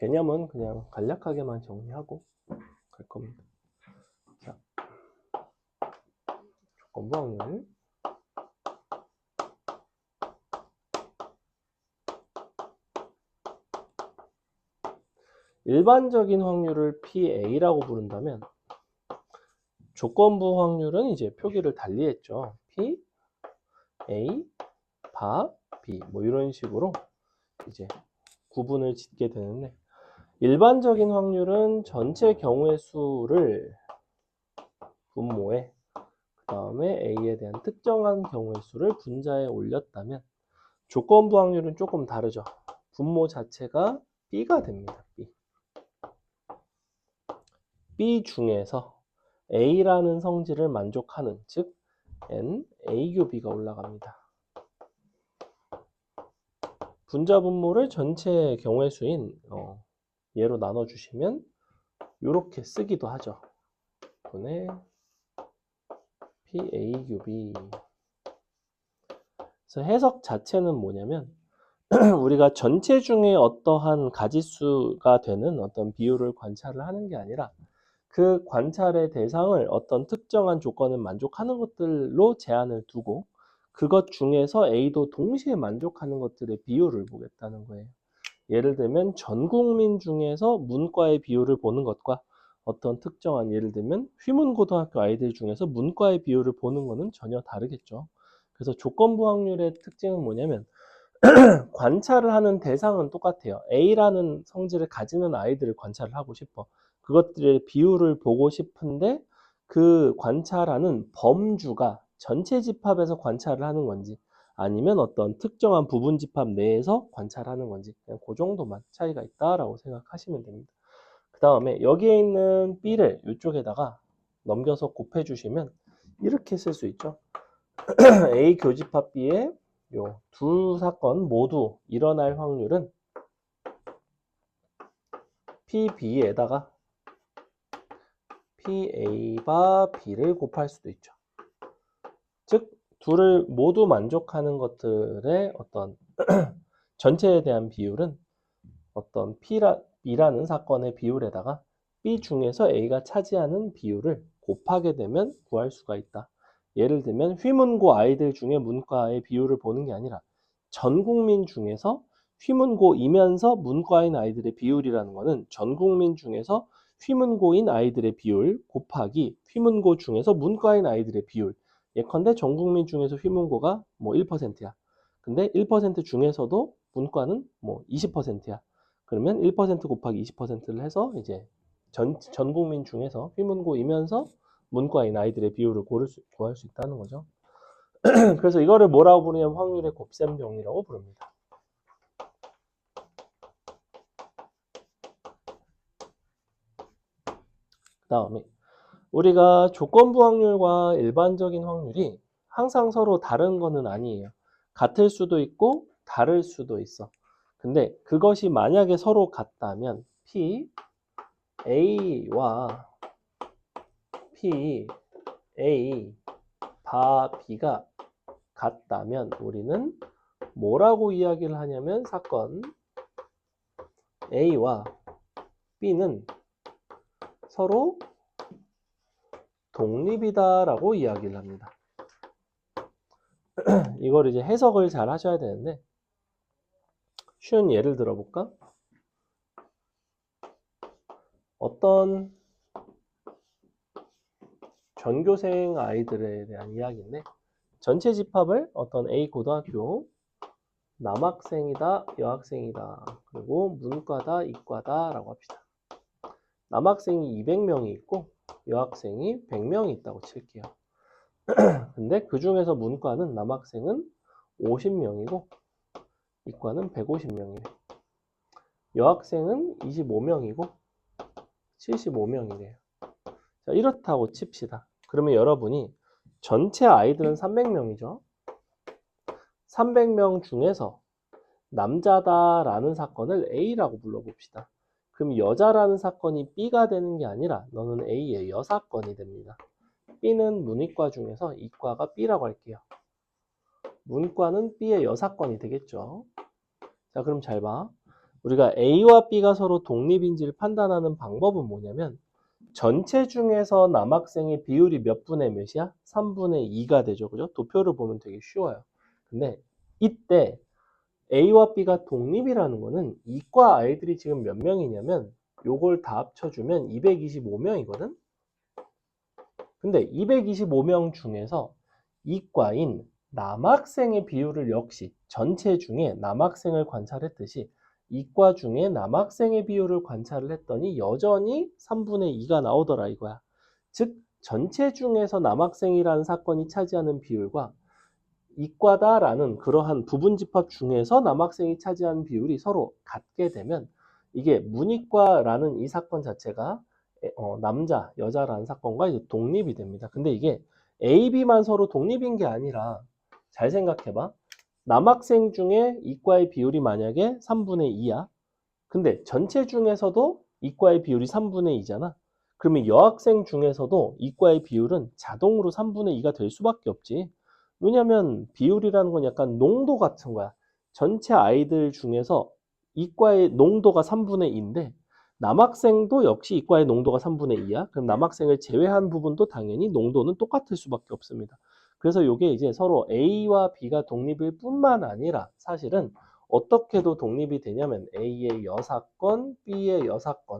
개념은 그냥 간략하게만 정리하고 갈 겁니다. 자, 조건부 확률. 일반적인 확률을 PA라고 부른다면 조건부 확률은 이제 표기를 달리했죠. P, A, 바, B 뭐 이런 식으로 이제 구분을 짓게 되는데, 일반적인 확률은 전체 경우의 수를 분모에 그 다음에 A에 대한 특정한 경우의 수를 분자에 올렸다면, 조건부 확률은 조금 다르죠. 분모 자체가 B가 됩니다. B 중에서 A라는 성질을 만족하는, 즉 N, A 교 B가 올라갑니다. 분자 분모를 전체 경우의 수인 얘로 나눠주시면 이렇게 쓰기도 하죠. 분의 PA 교 B. 그래서 해석 자체는 뭐냐면 우리가 전체 중에 어떠한 가지수가 되는 어떤 비율을 관찰을 하는 게 아니라 그 관찰의 대상을 어떤 특정한 조건을 만족하는 것들로 제한을 두고 그것 중에서 A도 동시에 만족하는 것들의 비율을 보겠다는 거예요. 예를 들면 전 국민 중에서 문과의 비율을 보는 것과 어떤 특정한, 예를 들면 휘문고등학교 아이들 중에서 문과의 비율을 보는 것은 전혀 다르겠죠. 그래서 조건부 확률의 특징은 뭐냐면 관찰을 하는 대상은 똑같아요. A라는 성질을 가지는 아이들을 관찰을 하고 싶어. 그것들의 비율을 보고 싶은데 그 관찰하는 범주가 전체 집합에서 관찰을 하는 건지 아니면 어떤 특정한 부분 집합 내에서 관찰하는 건지, 그냥 그 정도만 차이가 있다라고 생각하시면 됩니다. 그 다음에 여기에 있는 B를 이쪽에다가 넘겨서 곱해주시면 이렇게 쓸 수 있죠. A 교집합 B의 요 두 사건 모두 일어날 확률은 PB에다가 PA바 B를 곱할 수도 있죠. 즉 둘을 모두 만족하는 것들의 어떤 전체에 대한 비율은 어떤 B라는 사건의 비율에다가 B 중에서 A가 차지하는 비율을 곱하게 되면 구할 수가 있다. 예를 들면 휘문고 아이들 중에 문과의 비율을 보는 게 아니라 전 국민 중에서 휘문고이면서 문과인 아이들의 비율이라는 것은 전 국민 중에서 휘문고인 아이들의 비율 곱하기 휘문고 중에서 문과인 아이들의 비율. 예컨대 전 국민 중에서 휘문고가 뭐 1%야. 근데 1% 중에서도 문과는 뭐 20%야. 그러면 1% 곱하기 20%를 해서 이제 전 국민 중에서 휘문고이면서 문과인 아이들의 비율을 구할 수 있다는 거죠. 그래서 이거를 뭐라고 부르냐면 확률의 곱셈정리라고 부릅니다. 그 다음에 우리가 조건부 확률과 일반적인 확률이 항상 서로 다른 거는 아니에요. 같을 수도 있고 다를 수도 있어. 근데 그것이 만약에 서로 같다면 P, A와 P, A, 바, B가 같다면 우리는 뭐라고 이야기를 하냐면 사건 A와 B는 서로 독립이다라고 이야기를 합니다. 이걸 이제 해석을 잘 하셔야 되는데 쉬운 예를 들어볼까? 어떤 전교생 아이들에 대한 이야기인데 전체 집합을 어떤 A 고등학교 남학생이다, 여학생이다, 그리고 문과다, 이과다 라고 합시다. 남학생이 200명이 있고 여학생이 100명이 있다고 칠게요. 근데 그 중에서 문과는 남학생은 50명이고 이과는 150명이래. 여학생은 25명이고 75명이래요. 자, 이렇다고 칩시다. 그러면 여러분이 전체 아이들은 300명이죠. 300명 중에서 남자다라는 사건을 A라고 불러봅시다. 그럼 여자라는 사건이 B가 되는 게 아니라 너는 A의 여사건이 됩니다. B는 문이과 중에서 이과가 B라고 할게요. 문과는 B의 여사건이 되겠죠. 자, 그럼 잘 봐. 우리가 A와 B가 서로 독립인지를 판단하는 방법은 뭐냐면 전체 중에서 남학생의 비율이 몇 분의 몇이야? 3분의 2가 되죠. 그죠? 도표를 보면 되게 쉬워요. 근데 이때 A와 B가 독립이라는 거는 이과 아이들이 지금 몇 명이냐면 요걸 다 합쳐주면 225명이거든? 근데 225명 중에서 이과인 남학생의 비율을 역시 전체 중에 남학생을 관찰했듯이 이과 중에 남학생의 비율을 관찰을 했더니 여전히 3분의 2가 나오더라 이거야. 즉 전체 중에서 남학생이라는 사건이 차지하는 비율과 이과다라는 그러한 부분 집합 중에서 남학생이 차지하는 비율이 서로 같게 되면 이게 문이과라는 이 사건 자체가 남자, 여자라는 사건과 이제 독립이 됩니다. 근데 이게 A, B만 서로 독립인 게 아니라 잘 생각해봐. 남학생 중에 이과의 비율이 만약에 3분의 2야. 근데 전체 중에서도 이과의 비율이 3분의 2잖아. 그러면 여학생 중에서도 이과의 비율은 자동으로 3분의 2가 될 수밖에 없지. 왜냐면 비율이라는 건 약간 농도 같은 거야. 전체 아이들 중에서 이과의 농도가 3분의 2인데 남학생도 역시 이과의 농도가 3분의 2야. 그럼 남학생을 제외한 부분도 당연히 농도는 똑같을 수밖에 없습니다. 그래서 이게 이제 서로 A와 B가 독립일 뿐만 아니라 사실은 어떻게도 독립이 되냐면 A의 여사건, B의 여사건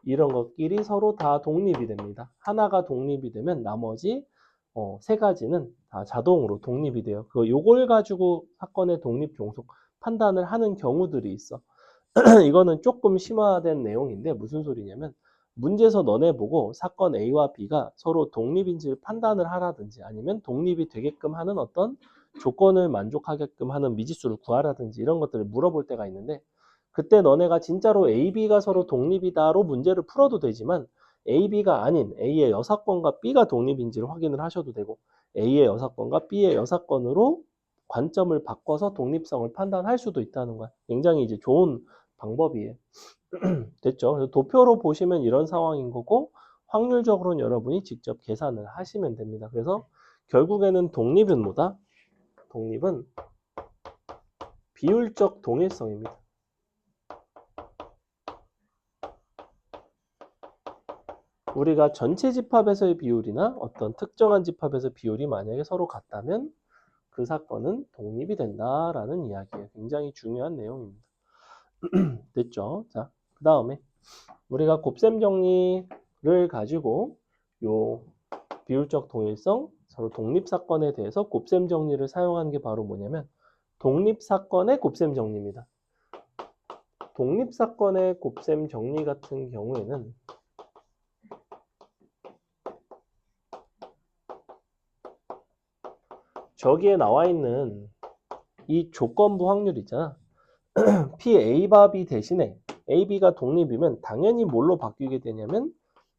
이런 것끼리 서로 다 독립이 됩니다. 하나가 독립이 되면 나머지 세 가지는 다 자동으로 독립이 돼요. 요걸 가지고 사건의 독립 종속 판단을 하는 경우들이 있어. 이거는 조금 심화된 내용인데 무슨 소리냐면 문제에서 너네 보고 사건 A와 B가 서로 독립인지를 판단을 하라든지 아니면 독립이 되게끔 하는 어떤 조건을 만족하게끔 하는 미지수를 구하라든지 이런 것들을 물어볼 때가 있는데 그때 너네가 진짜로 A, B가 서로 독립이다로 문제를 풀어도 되지만 A, B가 아닌 A의 여사건과 B가 독립인지를 확인을 하셔도 되고 A의 여사건과 B의 여사건으로 관점을 바꿔서 독립성을 판단할 수도 있다는 거야. 굉장히 이제 좋은 방법이에요. 됐죠? 그래서 도표로 보시면 이런 상황인 거고 확률적으로는 여러분이 직접 계산을 하시면 됩니다. 그래서 결국에는 독립은 뭐다? 독립은 비율적 동일성입니다. 우리가 전체 집합에서의 비율이나 어떤 특정한 집합에서 비율이 만약에 서로 같다면 그 사건은 독립이 된다라는 이야기예요. 굉장히 중요한 내용입니다. 됐죠? 자, 그 다음에 우리가 곱셈 정리를 가지고 요 비율적 동일성, 서로 독립 사건에 대해서 곱셈 정리를 사용한 게 바로 뭐냐면 독립 사건의 곱셈 정리입니다. 독립 사건의 곱셈 정리 같은 경우에는 저기에 나와 있는 이 조건부 확률 있잖아. PA밥이 대신에 AB가 독립이면 당연히 뭘로 바뀌게 되냐면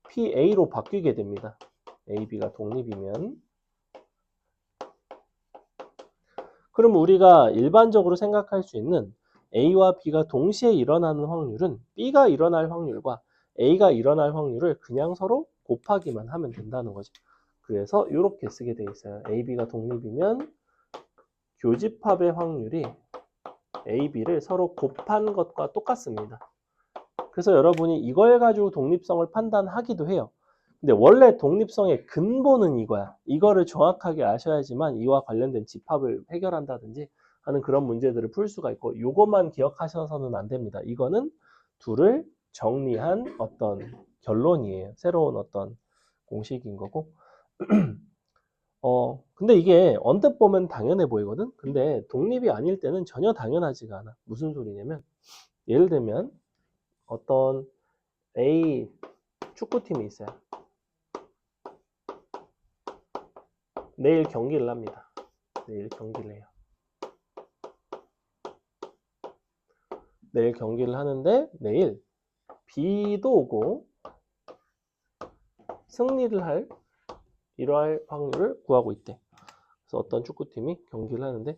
PA로 바뀌게 됩니다. AB가 독립이면. 그럼 우리가 일반적으로 생각할 수 있는 A와 B가 동시에 일어나는 확률은 B가 일어날 확률과 A가 일어날 확률을 그냥 서로 곱하기만 하면 된다는 거지. 그래서 이렇게 쓰게 돼 있어요. AB가 독립이면 교집합의 확률이 AB를 서로 곱한 것과 똑같습니다. 그래서 여러분이 이걸 가지고 독립성을 판단하기도 해요. 근데 원래 독립성의 근본은 이거야. 이거를 정확하게 아셔야지만 이와 관련된 집합을 해결한다든지 하는 그런 문제들을 풀 수가 있고 이것만 기억하셔서는 안 됩니다. 이거는 둘을 정리한 어떤 결론이에요. 새로운 어떤 공식인 거고. 근데 이게 언뜻 보면 당연해 보이거든? 근데 독립이 아닐 때는 전혀 당연하지가 않아. 무슨 소리냐면 예를 들면 어떤 A 축구팀이 있어요. 내일 경기를 합니다. 내일 경기를 해요. 내일 경기를 하는데 내일 비도 오고 승리를 할 이러할 확률을 구하고 있대. 그래서 어떤 축구팀이 경기를 하는데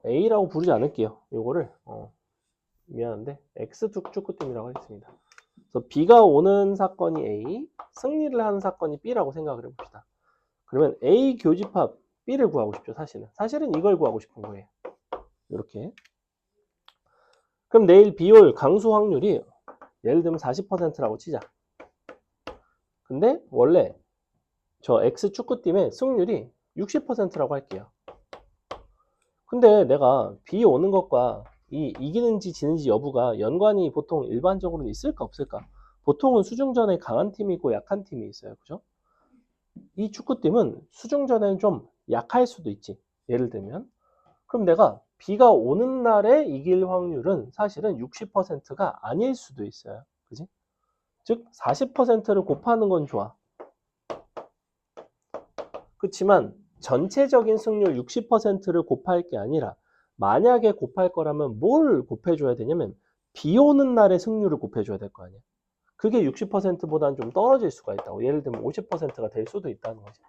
A라고 부르지 않을게요. 요거를 미안한데 X 축구팀이라고 하겠습니다. 그래서 B가 오는 사건이 A, 승리를 하는 사건이 B라고 생각을 해봅시다. 그러면 A 교집합 B를 구하고 싶죠. 사실은 이걸 구하고 싶은 거예요. 이렇게. 그럼 내일 비올 강수 확률이 예를 들면 40%라고 치자. 근데 원래 저 X 축구팀의 승률이 60%라고 할게요. 근데 내가 비 오는 것과 이기는지 지는지 여부가 연관이 보통 일반적으로는 있을까 없을까? 보통은 수중전에 강한 팀이 있고 약한 팀이 있어요. 그죠? 이 축구팀은 수중전에는 좀 약할 수도 있지. 예를 들면. 그럼 내가 비가 오는 날에 이길 확률은 사실은 60%가 아닐 수도 있어요. 그지? 즉 40%를 곱하는 건 좋아. 그렇지만 전체적인 승률 60%를 곱할 게 아니라 만약에 곱할 거라면 뭘 곱해줘야 되냐면 비 오는 날의 승률을 곱해줘야 될 거 아니야. 그게 60%보다는 좀 떨어질 수가 있다고. 예를 들면 50%가 될 수도 있다는 거지.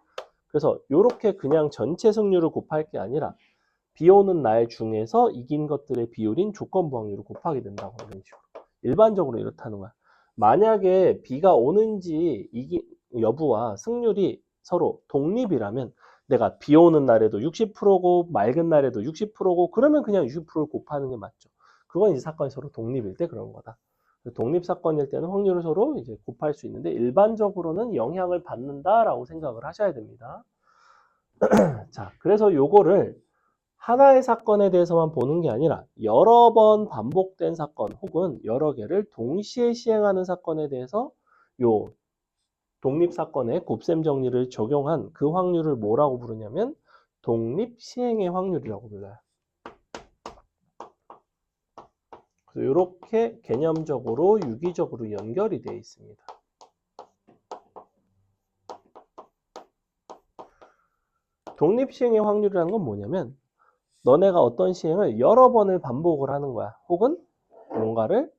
그래서 이렇게 그냥 전체 승률을 곱할 게 아니라 비 오는 날 중에서 이긴 것들의 비율인 조건부 확률을 곱하게 된다고. 이런 식으로. 일반적으로 이렇다는 거야. 만약에 비가 오는지 여부와 승률이 서로 독립이라면 내가 비 오는 날에도 60%고 맑은 날에도 60%고 그러면 그냥 60%를 곱하는 게 맞죠. 그건 이제 사건이 서로 독립일 때 그런 거다. 독립 사건일 때는 확률을 서로 이제 곱할 수 있는데 일반적으로는 영향을 받는다라고 생각을 하셔야 됩니다. 자, 그래서 요거를 하나의 사건에 대해서만 보는 게 아니라 여러 번 반복된 사건 혹은 여러 개를 동시에 시행하는 사건에 대해서 요 독립사건의 곱셈 정리를 적용한 그 확률을 뭐라고 부르냐면 독립시행의 확률이라고 불러요. 그래서 이렇게 개념적으로 유기적으로 연결이 되어 있습니다. 독립시행의 확률이라는 건 뭐냐면 너네가 어떤 시행을 여러 번을 반복을 하는 거야. 혹은 뭔가를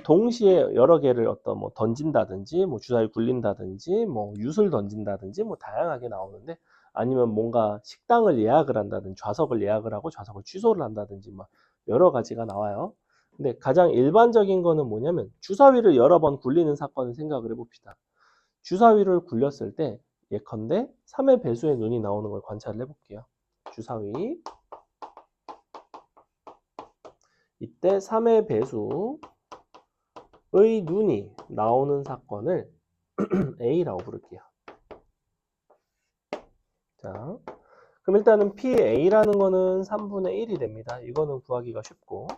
동시에 여러 개를 어떤 뭐 던진다든지 뭐 주사위 굴린다든지 뭐 윷을 던진다든지 뭐 다양하게 나오는데 아니면 뭔가 식당을 예약을 한다든지 좌석을 예약을 하고 좌석을 취소를 한다든지 막 여러 가지가 나와요. 근데 가장 일반적인 거는 뭐냐면 주사위를 여러 번 굴리는 사건을 생각을 해봅시다. 주사위를 굴렸을 때 예컨대 3의 배수의 눈이 나오는 걸 관찰을 해볼게요. 주사위 이때 3의 배수 의 눈이 나오는 사건을 A라고 부를게요. 자, 그럼 일단은 PA라는 거는 3분의 1이 됩니다. 이거는 구하기가 쉽고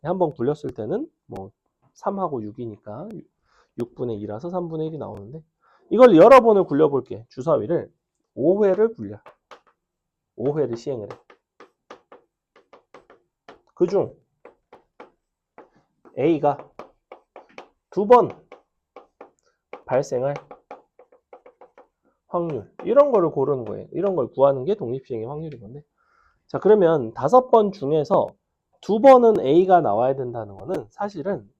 한번 굴렸을 때는 뭐 3하고 6이니까 6분의 2라서 3분의 1이 나오는데 이걸 여러 번을 굴려볼게. 주사위를 5회를 굴려. 5회를 시행을 해. 그중 A가 2번 발생할 확률 이런 거를 고르는 거예요. 이런 걸 구하는 게 독립시행의 확률인 건데 자 그러면 5번 중에서 2번은 A가 나와야 된다는 거는 사실은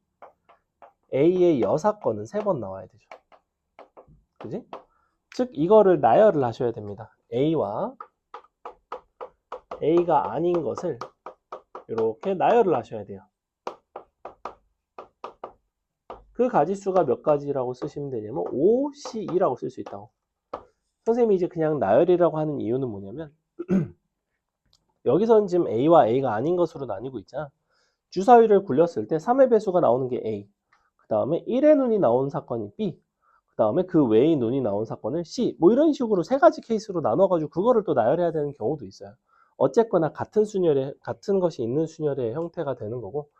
A의 여사건은 3번 나와야 되죠. 그지? 즉 이거를 나열을 하셔야 됩니다. A와 A가 아닌 것을 이렇게 나열을 하셔야 돼요. 그 가지수가 몇 가지라고 쓰시면 되냐면 5C2라고 쓸 수 있다고. 선생님이 이제 그냥 나열이라고 하는 이유는 뭐냐면 여기서는 지금 A와 A가 아닌 것으로 나뉘고 있잖아. 주사위를 굴렸을 때 3의 배수가 나오는 게 A, 그 다음에 1의 눈이 나온 사건이 B, 그 다음에 그 외의 눈이 나온 사건을 C, 뭐 이런 식으로 세 가지 케이스로 나눠가지고 그거를 또 나열해야 되는 경우도 있어요. 어쨌거나 같은 순열의, 같은 것이 있는 순열의 형태가 되는 거고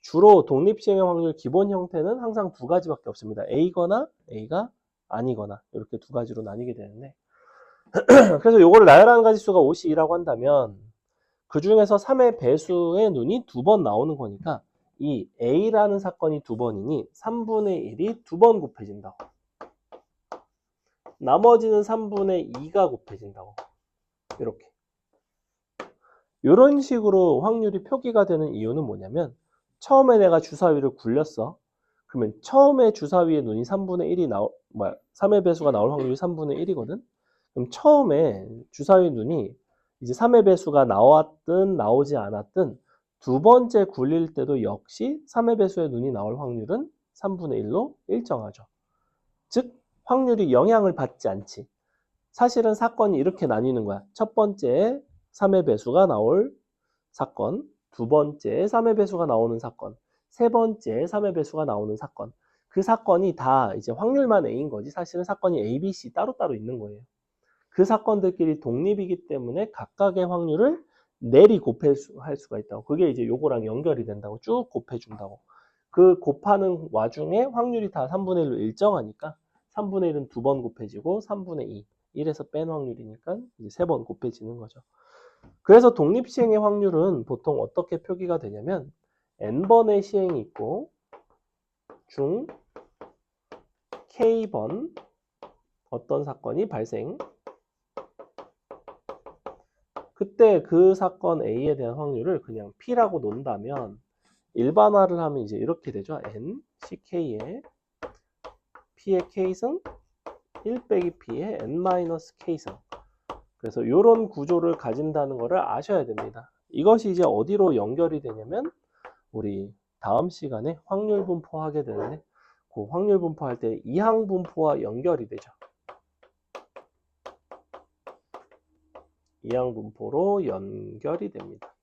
주로 독립시행의 확률 기본 형태는 항상 두 가지밖에 없습니다. A거나 A가 아니거나 이렇게 두 가지로 나뉘게 되는데 그래서 이거를 나열하는 가지수가 52라고 한다면 그 중에서 3의 배수의 눈이 2번 나오는 거니까 이 A라는 사건이 2번이니 3분의 1이 2번 곱해진다고. 나머지는 3분의 2가 곱해진다고. 이렇게. 이런 식으로 확률이 표기가 되는 이유는 뭐냐면 처음에 내가 주사위를 굴렸어. 그러면 처음에 주사위의 눈이 3분의 1이 3의 배수가 나올 확률이 3분의 1이거든. 그럼 처음에 주사위 눈이 이제 3의 배수가 나왔든 나오지 않았든 두 번째 굴릴 때도 역시 3의 배수의 눈이 나올 확률은 3분의 1로 일정하죠. 즉 확률이 영향을 받지 않지. 사실은 사건이 이렇게 나뉘는 거야. 첫 번째 3의 배수가 나올 사건, 두 번째 3의 배수가 나오는 사건, 세 번째 3의 배수가 나오는 사건. 그 사건이 다 이제 확률만 A인 거지 사실은 사건이 A, B, C 따로따로 있는 거예요. 그 사건들끼리 독립이기 때문에 각각의 확률을 내리 곱할 수가 있다고. 그게 이제 요거랑 연결이 된다고. 쭉 곱해준다고. 그 곱하는 와중에 확률이 다 3분의 1로 일정하니까 3분의 1은 두 번 곱해지고 3분의 2. 1에서 뺀 확률이니까 이제 세 번 곱해지는 거죠. 그래서 독립시행의 확률은 보통 어떻게 표기가 되냐면 n번의 시행이 있고 중 k번 어떤 사건이 발생 그때 그 사건 A에 대한 확률을 그냥 P라고 놓는다면 일반화를 하면 이제 이렇게 되죠. N, CK에 P의 K승 1 빼기 P의 N-K승. 그래서 이런 구조를 가진다는 것을 아셔야 됩니다. 이것이 이제 어디로 연결이 되냐면 우리 다음 시간에 확률 분포하게 되는데 그 확률 분포할 때 이항 분포와 연결이 되죠. 이항 분포로 연결이 됩니다.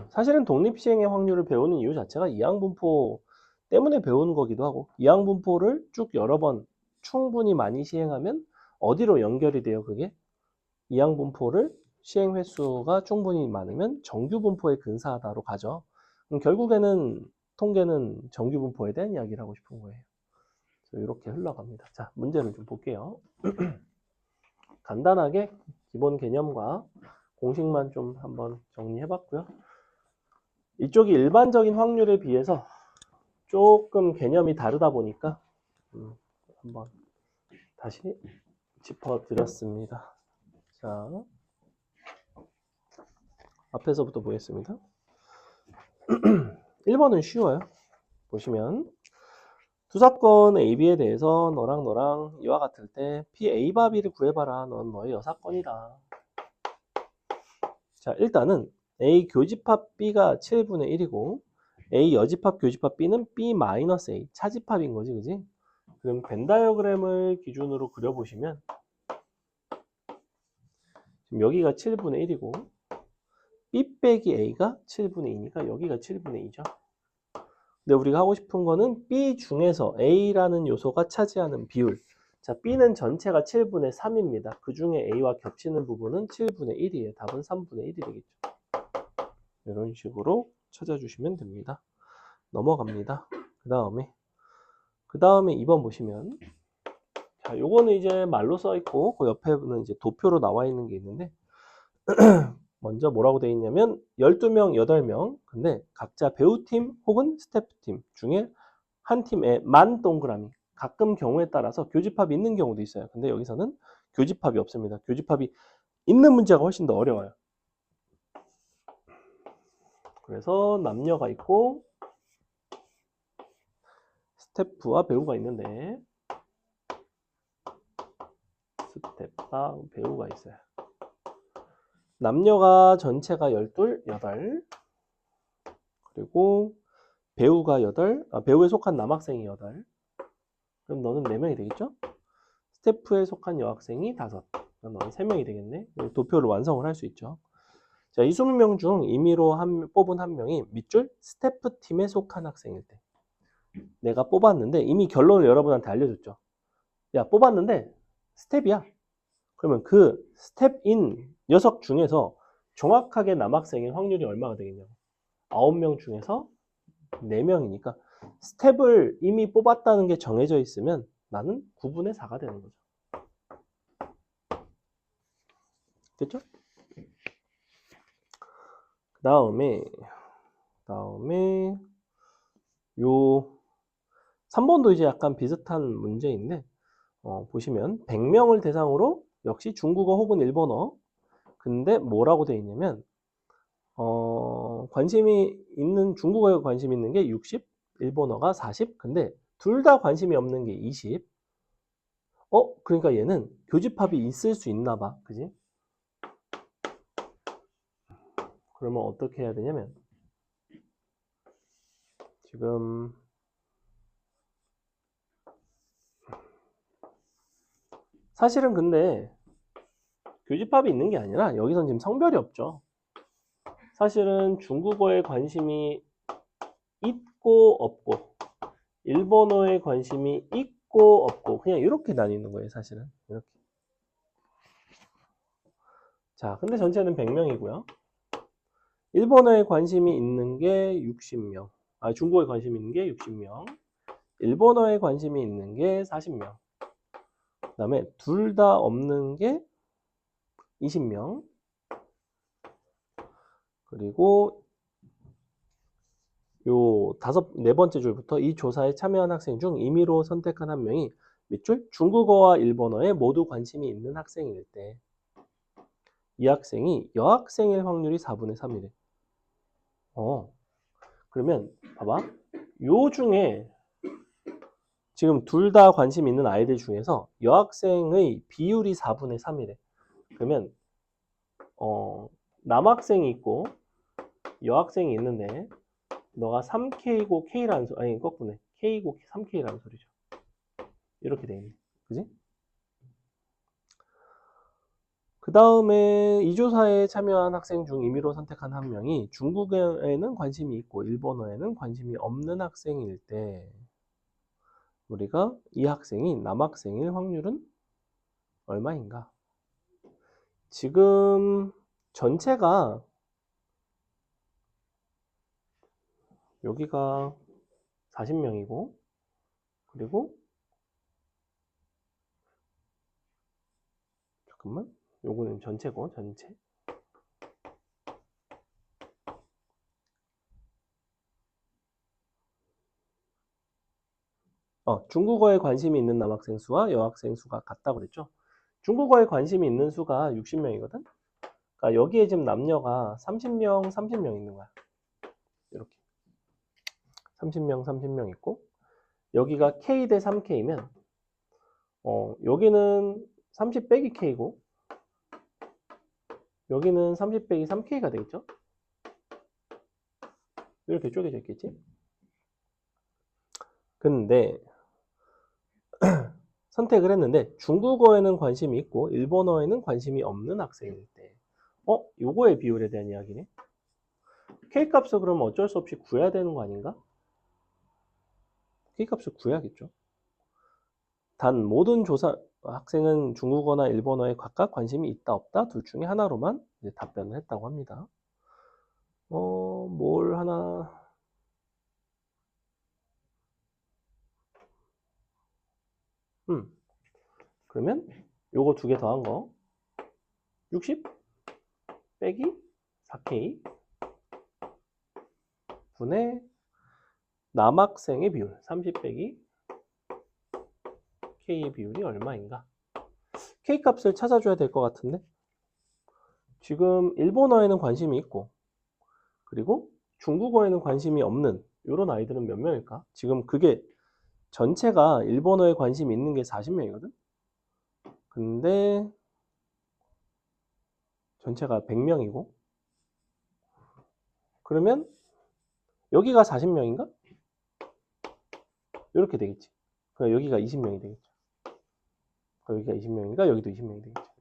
사실은 독립시행의 확률을 배우는 이유 자체가 이항분포 때문에 배우는 거기도 하고 이항분포를 쭉 여러 번 충분히 많이 시행하면 어디로 연결이 돼요 그게? 이항분포를 시행 횟수가 충분히 많으면 정규분포에 근사하다로 가죠. 그럼 결국에는 통계는 정규분포에 대한 이야기를 하고 싶은 거예요. 이렇게 흘러갑니다. 자, 문제를 좀 볼게요. 간단하게 기본 개념과 공식만 좀 한번 정리해봤고요. 이쪽이 일반적인 확률에 비해서 조금 개념이 다르다 보니까 한번 다시 짚어드렸습니다. 자, 앞에서부터 보겠습니다. 1번은 쉬워요. 보시면 두 사건 AB에 대해서 너랑 이와 같을 때 PA, B를 구해봐라. 넌 너의 여사건이다. 자, 일단은 A 교집합 B가 7분의 1이고 A 여집합 교집합 B는 B-A 차집합인 거지, 그지? 그럼 벤 다이어그램을 기준으로 그려보시면 지금 여기가 7분의 1이고 B 빼기 A가 7분의 2니까 여기가 7분의 2죠. 근데 우리가 하고 싶은 거는 B 중에서 A라는 요소가 차지하는 비율. 자, B는 전체가 7분의 3입니다. 그 중에 A와 겹치는 부분은 7분의 1이에요. 답은 3분의 1이 되겠죠. 이런 식으로 찾아주시면 됩니다. 넘어갑니다. 그 다음에 2번 보시면 자, 요거는 이제 말로 써 있고 그 옆에는 이제 도표로 나와 있는 게 있는데 먼저 뭐라고 되어 있냐면 12명, 8명 근데 각자 배우팀 혹은 스태프팀 중에 한 팀에 만 동그라미 가끔 경우에 따라서 교집합이 있는 경우도 있어요. 근데 여기서는 교집합이 없습니다. 교집합이 있는 문제가 훨씬 더 어려워요. 그래서 남녀가 있고 스태프와 배우가 있는데 스태프와 배우가 있어요. 남녀가 전체가 12, 8 그리고 배우가 8, 배우에 속한 남학생이 8 그럼 너는 4명이 되겠죠? 스태프에 속한 여학생이 5 그럼 너는 3명이 되겠네. 도표를 완성을 할 수 있죠. 자, 이 20명 중 임의로 뽑은 한 명이 밑줄 스태프 팀에 속한 학생일 때 내가 뽑았는데 이미 결론을 여러분한테 알려줬죠. 야, 뽑았는데 스텝이야. 그러면 그 스텝인 녀석 중에서 정확하게 남학생의 확률이 얼마가 되겠냐고. 9명 중에서 4명이니까 스텝을 이미 뽑았다는 게 정해져 있으면 나는 9분의 4가 되는 거죠. 됐죠? 그 다음에 요 3번도 이제 약간 비슷한 문제인데 보시면 100명을 대상으로 역시 중국어 혹은 일본어 근데 뭐라고 되어 있냐면 관심이 있는 중국어에 관심 있는 게 60, 일본어가 40 근데 둘 다 관심이 없는 게 20 그러니까 얘는 교집합이 있을 수 있나 봐 그지? 그러면 어떻게 해야 되냐면 지금 사실은 근데 교집합이 있는 게 아니라 여기선 지금 성별이 없죠. 사실은 중국어에 관심이 있고 없고 일본어에 관심이 있고 없고 그냥 이렇게 나뉘는 거예요. 사실은 이렇게. 자, 근데 전체는 100명이고요. 일본어에 관심이 있는 게 60명. 중국어에 관심이 있는 게 60명. 일본어에 관심이 있는 게 40명. 그 다음에 둘 다 없는 게 20명. 그리고 요 네 번째 줄부터 이 조사에 참여한 학생 중 임의로 선택한 한 명이 밑줄 중국어와 일본어에 모두 관심이 있는 학생일 때 이 학생이 여학생일 확률이 4분의 3이래. 그러면 봐봐. 요 중에 지금 둘 다 관심 있는 아이들 중에서 여학생의 비율이 4분의 3이래. 그러면 남학생이 있고 여학생이 있는데 너가 3K고 K라는 소리, 아니 거꾸네. K고 3K라는 소리죠. 이렇게 돼 있네. 그지? 그 다음에 이 조사에 참여한 학생 중 임의로 선택한 한 명이 중국어에는 관심이 있고 일본어에는 관심이 없는 학생일 때 우리가 이 학생이 남학생일 확률은 얼마인가? 지금 전체가 여기가 40명이고 그리고 잠깐만 요거는 전체고 전체 중국어에 관심이 있는 남학생 수와 여학생 수가 같다고 그랬죠. 중국어에 관심이 있는 수가 60명이거든. 그러니까 여기에 지금 남녀가 30명, 30명 있는 거야. 이렇게 30명, 30명 있고 여기가 K 대 3K면 여기는 30 빼기 K고 여기는 30 빼기 3K가 되겠죠. 이렇게 쪼개져 있겠지. 근데 선택을 했는데 중국어에는 관심이 있고 일본어에는 관심이 없는 학생일 때 요거의 비율에 대한 이야기네. K값을 그러면 어쩔 수 없이 구해야 되는 거 아닌가? K값을 구해야겠죠. 단 모든 조사 학생은 중국어나 일본어에 각각 관심이 있다 없다 둘 중에 하나로만 이제 답변을 했다고 합니다. 뭘 하나 그러면 요거 두 개 더한 거 60 빼기 4K 분의 남학생의 비율 30 빼기 K의 비율이 얼마인가? K값을 찾아줘야 될 것 같은데 지금 일본어에는 관심이 있고 그리고 중국어에는 관심이 없는 이런 아이들은 몇 명일까? 지금 그게 전체가 일본어에 관심이 있는 게 40명이거든? 근데 전체가 100명이고 그러면 여기가 40명인가? 이렇게 되겠지. 그럼 여기가 20명이 되겠죠. 여기가 20명이니까 여기도 20명이 되겠죠.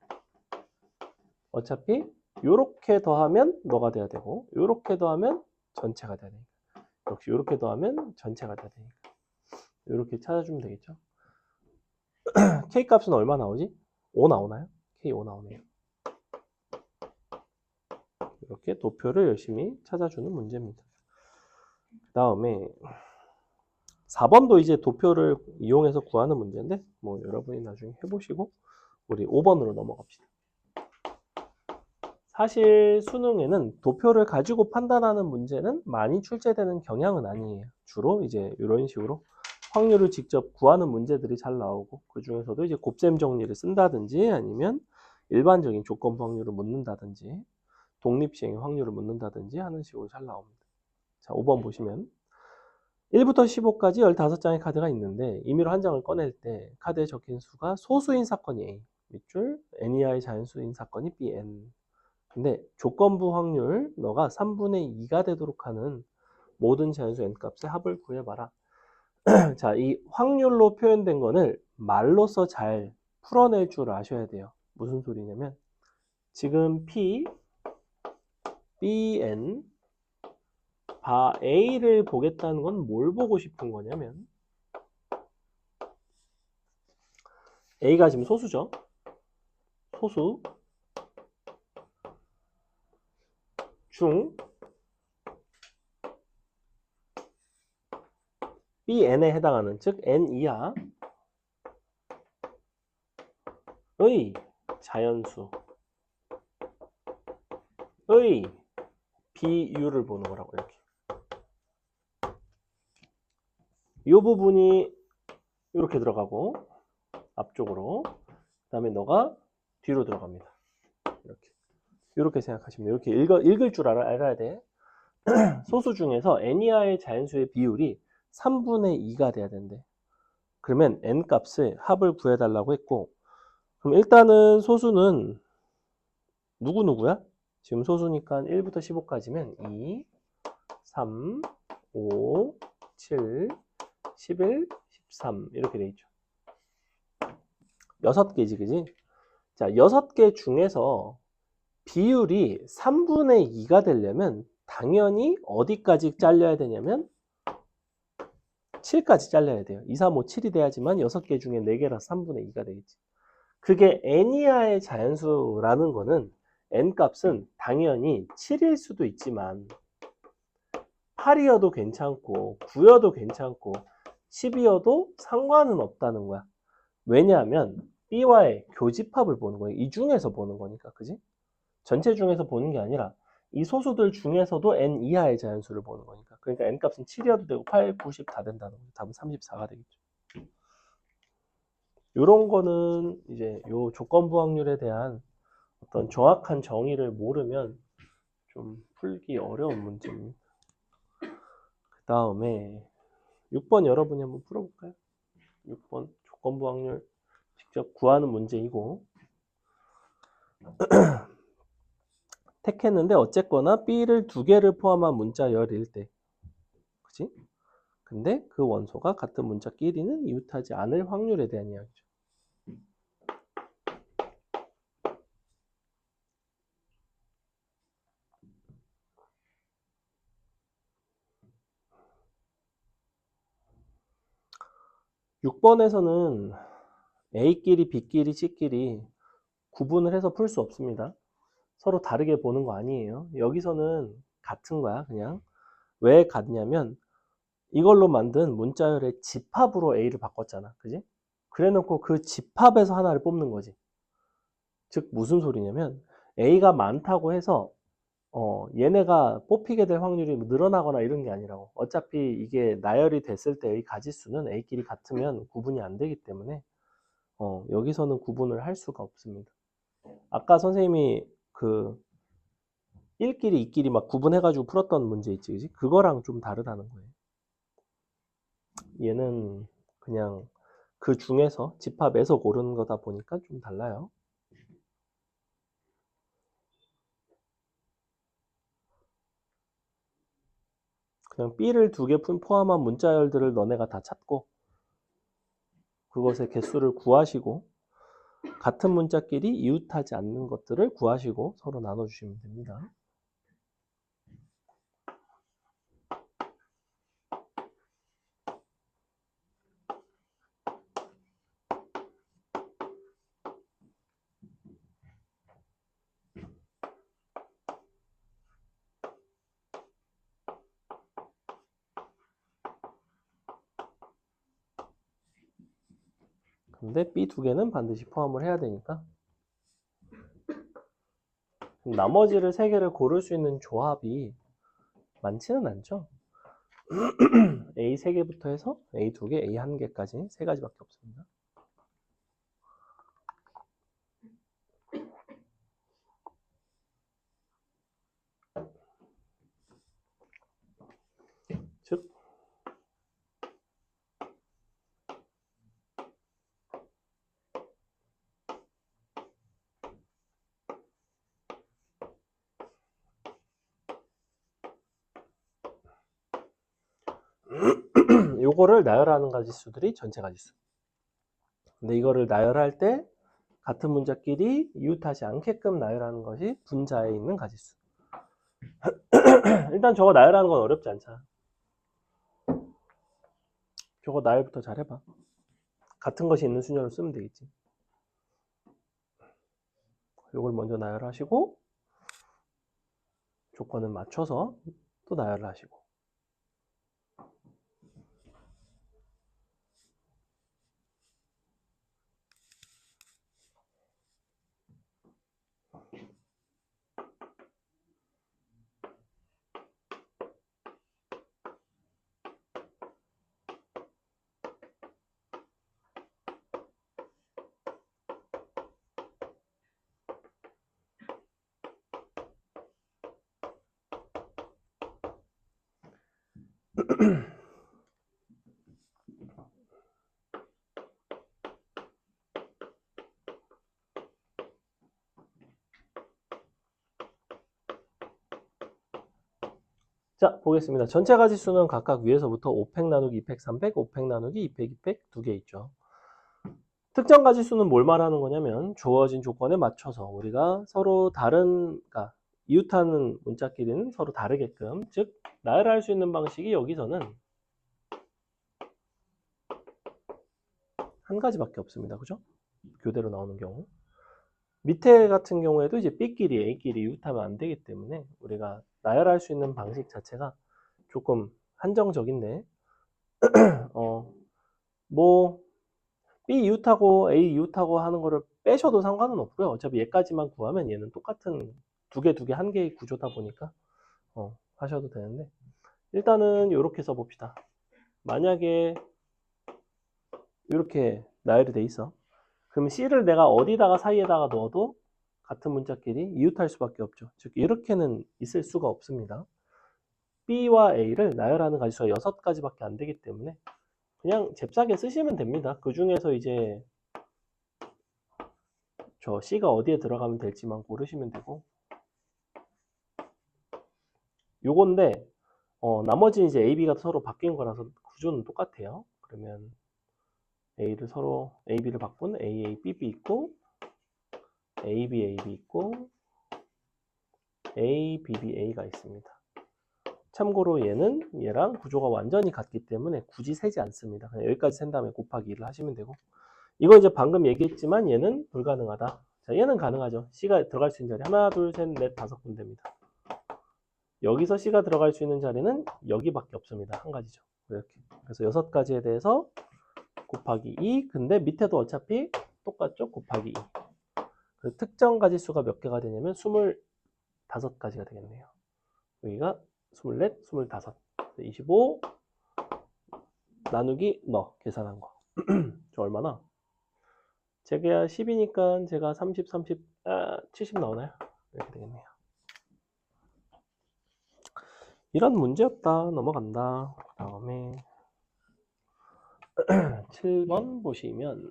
어차피 요렇게 더하면 너가 돼야 되고 요렇게 더하면 전체가 돼야 되니까 역시 요렇게 더하면 전체가 돼야 되니까 요렇게 찾아주면 되겠죠. K값은 얼마 나오지? 5 나오나요? K 5 나오네요. 이렇게 도표를 열심히 찾아주는 문제입니다. 그 다음에 4번도 이제 도표를 이용해서 구하는 문제인데 뭐 여러분이 나중에 해보시고 우리 5번으로 넘어갑시다. 사실 수능에는 도표를 가지고 판단하는 문제는 많이 출제되는 경향은 아니에요. 주로 이제 이런 식으로 확률을 직접 구하는 문제들이 잘 나오고 그 중에서도 이제 곱셈 정리를 쓴다든지 아니면 일반적인 조건부 확률을 묻는다든지 독립시행의 확률을 묻는다든지 하는 식으로 잘 나옵니다. 자, 5번 보시면 1부터 15까지 15장의 카드가 있는데 임의로 한 장을 꺼낼 때 카드에 적힌 수가 소수인 사건이 A, 밑줄 N이하의 자연수인 사건이 BN. 근데 조건부 확률 너가 3분의 2가 되도록 하는 모든 자연수 N값의 합을 구해봐라. 자, 이 확률로 표현된 거를 말로써 잘 풀어낼 줄 아셔야 돼요. 무슨 소리냐면 지금 P, Bn, 바 A를 보겠다는 건 뭘 보고 싶은 거냐면 A가 지금 소수죠. 소수 중 Bn에 해당하는 즉 n 이하의 자연수의 비율을 보는 거라고. 이렇게 이 부분이 이렇게 들어가고 앞쪽으로, 그 다음에 너가 뒤로 들어갑니다. 이렇게 생각하시면 돼요. 이렇게 읽을 줄 알아야 돼. 소수 중에서 n 이하의 자연수의 비율이 3분의 2가 돼야 된대. 그러면 n 값의 합을 구해달라고 했고, 그럼 일단은 소수는 누구누구야? 지금 소수니까 1부터 15까지면 2, 3, 5, 7, 11, 13 이렇게 돼 있죠. 6개지, 그지? 자, 6개 중에서 비율이 3분의 2가 되려면 당연히 어디까지 잘려야 되냐면 7까지 잘려야 돼요. 2, 3, 5, 7이 돼야지만 6개 중에 4개라서 3분의 2가 되겠지. 그게 n 이하의 자연수라는 거는 n 값은 당연히 7일 수도 있지만 8이어도 괜찮고 9여도 괜찮고 10이어도 상관은 없다는 거야. 왜냐하면 B와의 교집합을 보는 거예요. 이 중에서 보는 거니까, 그지? 전체 중에서 보는 게 아니라 이 소수들 중에서도 n 이하의 자연수를 보는 거니까. 그러니까 n 값은 7이어도 되고 8, 90 다 된다는 거죠. 답은 34가 되겠죠. 이런 거는 이제 요 조건부 확률에 대한 어떤 정확한 정의를 모르면 좀 풀기 어려운 문제입니다. 그 다음에 6번 여러분이 한번 풀어볼까요? 6번 조건부 확률 직접 구하는 문제이고 택했는데 어쨌거나 B를 2개를 포함한 문자열일 때, 그치? 근데 그 원소가 같은 문자끼리는 이웃하지 않을 확률에 대한 이야기죠. (6번에서는) A끼리, B끼리, C끼리 구분을 해서 풀 수 없습니다. 서로 다르게 보는 거 아니에요. 여기서는 같은 거야, 그냥. 왜 같냐면 이걸로 만든 문자열의 집합으로 A를 바꿨잖아, 그지? 그래놓고 그 집합에서 하나를 뽑는 거지. 즉 무슨 소리냐면 A가 많다고 해서 얘네가 뽑히게 될 확률이 늘어나거나 이런 게 아니라고. 어차피 이게 나열이 됐을 때의 가지수는 A끼리 같으면 구분이 안 되기 때문에 여기서는 구분을 할 수가 없습니다. 아까 선생님이 그 1끼리 2끼리 막 구분해가지고 풀었던 문제 있지, 그지? 그거랑 좀 다르다는 거예요. 얘는 그냥 그 중에서 집합에서 고르는 거다 보니까 좀 달라요. 그냥 B를 2개 포함한 문자열들을 너네가 다 찾고 그것의 개수를 구하시고 같은 문자끼리 이웃하지 않는 것들을 구하시고 서로 나눠주시면 됩니다. 근데 B 2개는 반드시 포함을 해야 되니까 나머지를 3개를 고를 수 있는 조합이 많지는 않죠. A 3개부터 해서 A 2개, A 1개까지 3가지밖에 없습니다. 즉 요거를 나열하는 가지수들이 전체 가지수. 근데 이거를 나열할 때 같은 문자끼리 이웃하지 않게끔 나열하는 것이 분자에 있는 가지수. 일단 저거 나열하는 건 어렵지 않잖아. 저거 나열부터 잘 해봐. 같은 것이 있는 순서로 쓰면 되겠지. 이걸 먼저 나열하시고 조건을 맞춰서 또 나열을 하시고. 자, 보겠습니다. 전체 가지수는 각각 위에서부터 5팩 나누기 2팩 3팩, 5팩 나누기 2팩 2팩 두 개 있죠. 특정 가지수는 뭘 말하는 거냐면 주어진 조건에 맞춰서 우리가 서로 다른, 그러니까 이웃하는 문자끼리는 서로 다르게끔, 즉 나열할 수 있는 방식이 여기서는 한 가지밖에 없습니다. 그죠? 교대로 나오는 경우. 밑에 같은 경우에도 이제 B끼리 A끼리 이웃하면 안 되기 때문에 우리가 나열할 수 있는 방식 자체가 조금 한정적인데 뭐 B 이웃하고 A 이웃하고 하는 거를 빼셔도 상관은 없고요. 어차피 얘까지만 구하면 얘는 똑같은 두 개 한 개의 구조다 보니까 하셔도 되는데 일단은 이렇게 써봅시다. 만약에 이렇게 나열이 돼 있어. 그럼 C를 내가 어디다가 사이에다가 넣어도 같은 문자끼리 이웃할 수밖에 없죠. 즉 이렇게는 있을 수가 없습니다. B와 A를 나열하는 가지수가 6가지밖에 안 되기 때문에 그냥 잽싸게 쓰시면 됩니다. 그 중에서 이제 저 C가 어디에 들어가면 될지만 고르시면 되고 요건데 나머지는 이제 A, B가 서로 바뀐 거라서 구조는 똑같아요. 그러면 A를 서로 A, B를 바꾼 A, A, B, B 있고 A, B, A, B 있고 A, B, B, A가 있습니다. 참고로 얘는 얘랑 구조가 완전히 같기 때문에 굳이 세지 않습니다. 그냥 여기까지 센 다음에 곱하기 1을 하시면 되고 이거 이제 방금 얘기했지만 얘는 불가능하다. 자, 얘는 가능하죠. C가 들어갈 수 있는 자리 하나, 둘, 셋, 넷, 5군데입니다. 여기서 C가 들어갈 수 있는 자리는 여기밖에 없습니다. 한 가지죠. 이렇게. 그래서 6가지에 대해서 곱하기 2. 근데 밑에도 어차피 똑같죠? 곱하기 2. 그래서 특정 가지수가 몇 개가 되냐면 25가지가 되겠네요. 여기가 24, 25. 25 나누기 너 계산한 거. 저 얼마나? 제가 10이니까 제가 30, 70 나오나요? 이렇게 되겠네요. 이런 문제였다. 넘어간다. 그 다음에 7번 보시면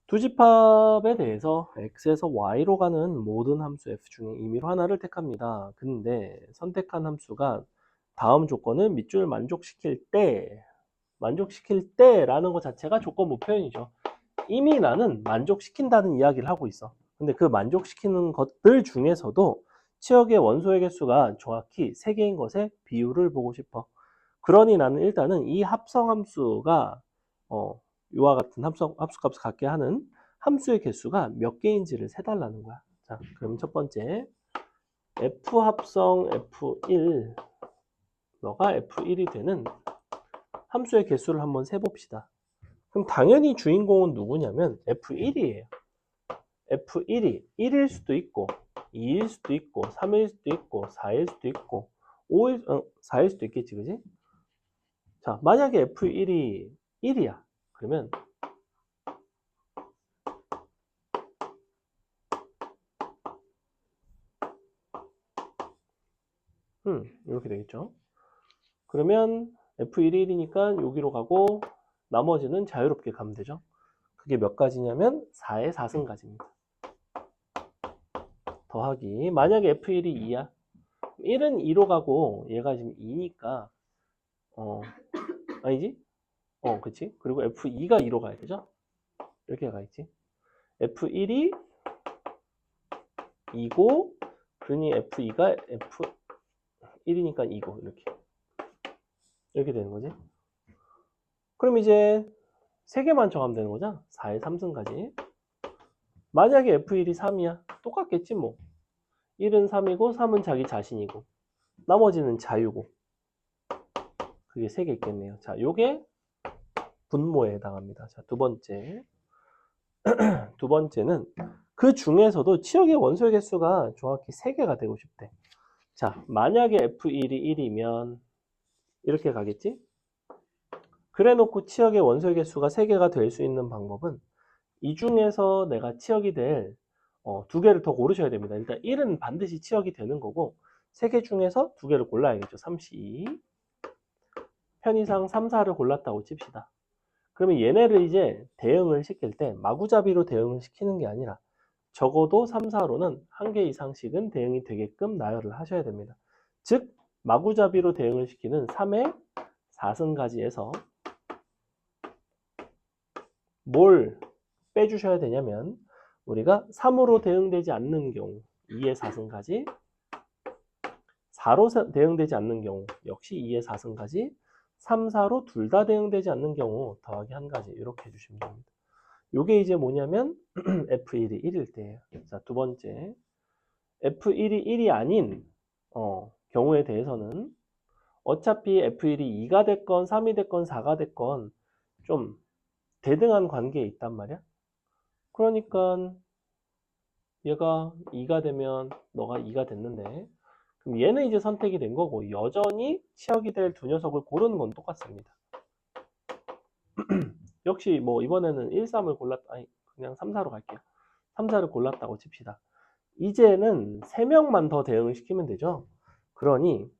두 집합에 대해서 x에서 y로 가는 모든 함수 f 중에 임의로 하나를 택합니다. 근데 선택한 함수가 다음 조건을 밑줄 만족시킬 때라는 것 자체가 조건부 표현이죠. 이미 나는 만족시킨다는 이야기를 하고 있어. 근데 그 만족시키는 것들 중에서도 치역의 원소의 개수가 정확히 3개인 것의 비율을 보고 싶어. 그러니 나는 일단은 이 합성함수가 이와 같은 합수값을 갖게 하는 함수의 개수가 몇 개인지를 세달라는 거야. 자, 그럼 첫 번째 F 합성 F1 너가 F1이 되는 함수의 개수를 한번 세봅시다. 그럼 당연히 주인공은 누구냐면 F1이에요. F1이 1일 수도 있고 2일 수도 있고 3일 수도 있고 4일 수도 있고 4일 수도 있겠지, 그지? 자, 만약에 F1이 1이야. 그러면 이렇게 되겠죠. 그러면 F1이 1이니까 여기로 가고 나머지는 자유롭게 가면 되죠. 그게 몇 가지냐면 4의 4승가지입니다. 더하기 만약에 F1이 2야. 1은 2로 가고 얘가 지금 2니까 아니지? 그치? 그리고 F2가 2로 가야 되죠? 이렇게 가있지. F1이 2고 그러니 F2가 F1이니까 2고 이렇게 되는 거지. 그럼 이제 3개만 정하면 되는 거죠. 4의 3승까지. 만약에 F1이 3이야. 똑같겠지 뭐. 1은 3이고 3은 자기 자신이고 나머지는 자유고. 그게 3개 있겠네요. 자, 요게 분모에 해당합니다. 자, 두 번째. 두 번째는 그 중에서도 치역의 원소의 개수가 정확히 3개가 되고 싶대. 자, 만약에 F1이 1이면 이렇게 가겠지? 그래 놓고 치역의 원소의 개수가 3개가 될 수 있는 방법은 이 중에서 내가 치역이 될 2개를 더 고르셔야 됩니다. 일단 1은 반드시 치역이 되는 거고 3개 중에서 2개를 골라야겠죠. 3, 2. 편의상 3, 4를 골랐다고 칩시다. 그러면 얘네를 이제 대응을 시킬 때 마구잡이로 대응을 시키는 게 아니라 적어도 3, 4로는 1개 이상씩은 대응이 되게끔 나열을 하셔야 됩니다. 즉 마구잡이로 대응을 시키는 3의 4승가지에서 뭘 빼주셔야 되냐면 우리가 3으로 대응되지 않는 경우 2의 4승가지, 4로 대응되지 않는 경우 역시 2의 4승가지, 3, 4로 둘 다 대응되지 않는 경우 더하기 1가지 이렇게 해주시면 됩니다. 이게 이제 뭐냐면 F1이 1일 때예요. 자, 두 번째 F1이 1이 아닌 경우에 대해서는 어차피 F1이 2가 됐건 3이 됐건 4가 됐건 좀 대등한 관계에 있단 말이야. 그러니까 얘가 2가 되면 너가 2가 됐는데 그럼 얘는 이제 선택이 된 거고 여전히 치역이 될 두 녀석을 고르는 건 똑같습니다. 역시 뭐 이번에는 1, 3을 아니 그냥 3, 4로 갈게요. 3, 4를 골랐다고 칩시다. 이제는 3명만 더 대응을 시키면 되죠. 그러니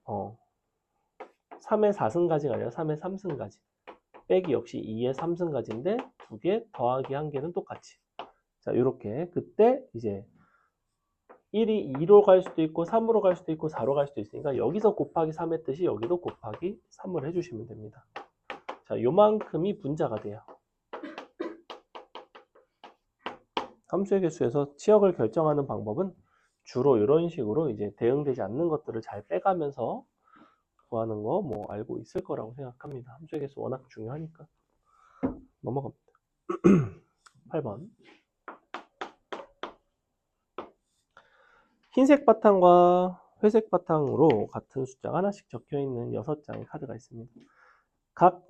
3의 4승가지가 아니라 3의 3승가지 빼기 역시 2의 3승가지인데 2개 더하기 1개는 똑같이. 자, 이렇게 그때 이제 1이 2로 갈 수도 있고 3으로 갈 수도 있고 4로 갈 수도 있으니까 여기서 곱하기 3 했듯이 여기도 곱하기 3을 해주시면 됩니다. 자, 요만큼이 분자가 돼요. 함수의 개수에서 치역을 결정하는 방법은 주로 이런 식으로 이제 대응되지 않는 것들을 잘 빼가면서 구하는 거 뭐 알고 있을 거라고 생각합니다. 함수의 개수 워낙 중요하니까. 넘어갑니다. 8번. 흰색 바탕과 회색 바탕으로 같은 숫자가 하나씩 적혀 있는 6장의 카드가 있습니다. 각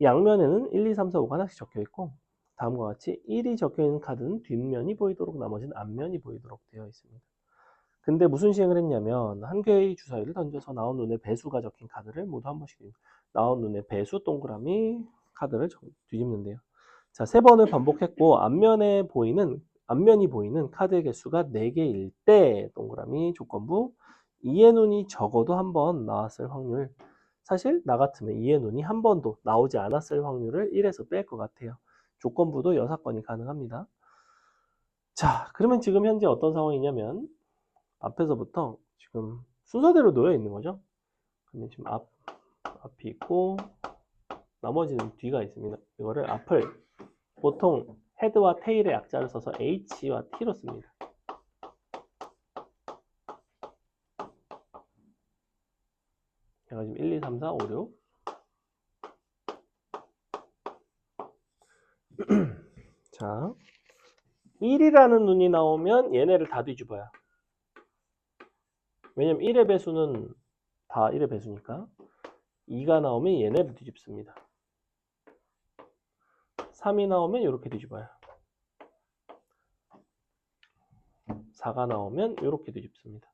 양면에는 1, 2, 3, 4, 5가 하나씩 적혀 있고 다음과 같이 1이 적혀 있는 카드는 뒷면이 보이도록 나머지는 앞면이 보이도록 되어 있습니다. 근데 무슨 시행을 했냐면 한 개의 주사위를 던져서 나온 눈에 배수가 적힌 카드를 모두 한 번씩 나온 눈에 배수 동그라미 카드를 뒤집는데요. 자, 3번을 반복했고 앞면이 보이는 카드의 개수가 4개일 때 동그라미 조건부 2의 눈이 적어도 한 번 나왔을 확률. 사실 나 같으면 2의 눈이 한 번도 나오지 않았을 확률을 1에서 뺄 것 같아요. 조건부도 6건이 가능합니다. 자, 그러면 지금 현재 어떤 상황이냐면 앞에서부터 지금 순서대로 놓여 있는 거죠. 그러면 지금 앞이 있고 나머지는 뒤가 있습니다. 이거를 앞을 보통 헤드와 테일의 약자를 써서 H와 T로 씁니다. 제가 지금 1, 2, 3, 4, 5, 6 자, 1이라는 눈이 나오면 얘네를 다 뒤집어요. 왜냐면 1의 배수는 다 1의 배수니까 2가 나오면 얘네를 뒤집습니다. 3이 나오면 이렇게 뒤집어요. 4가 나오면 이렇게 뒤집습니다.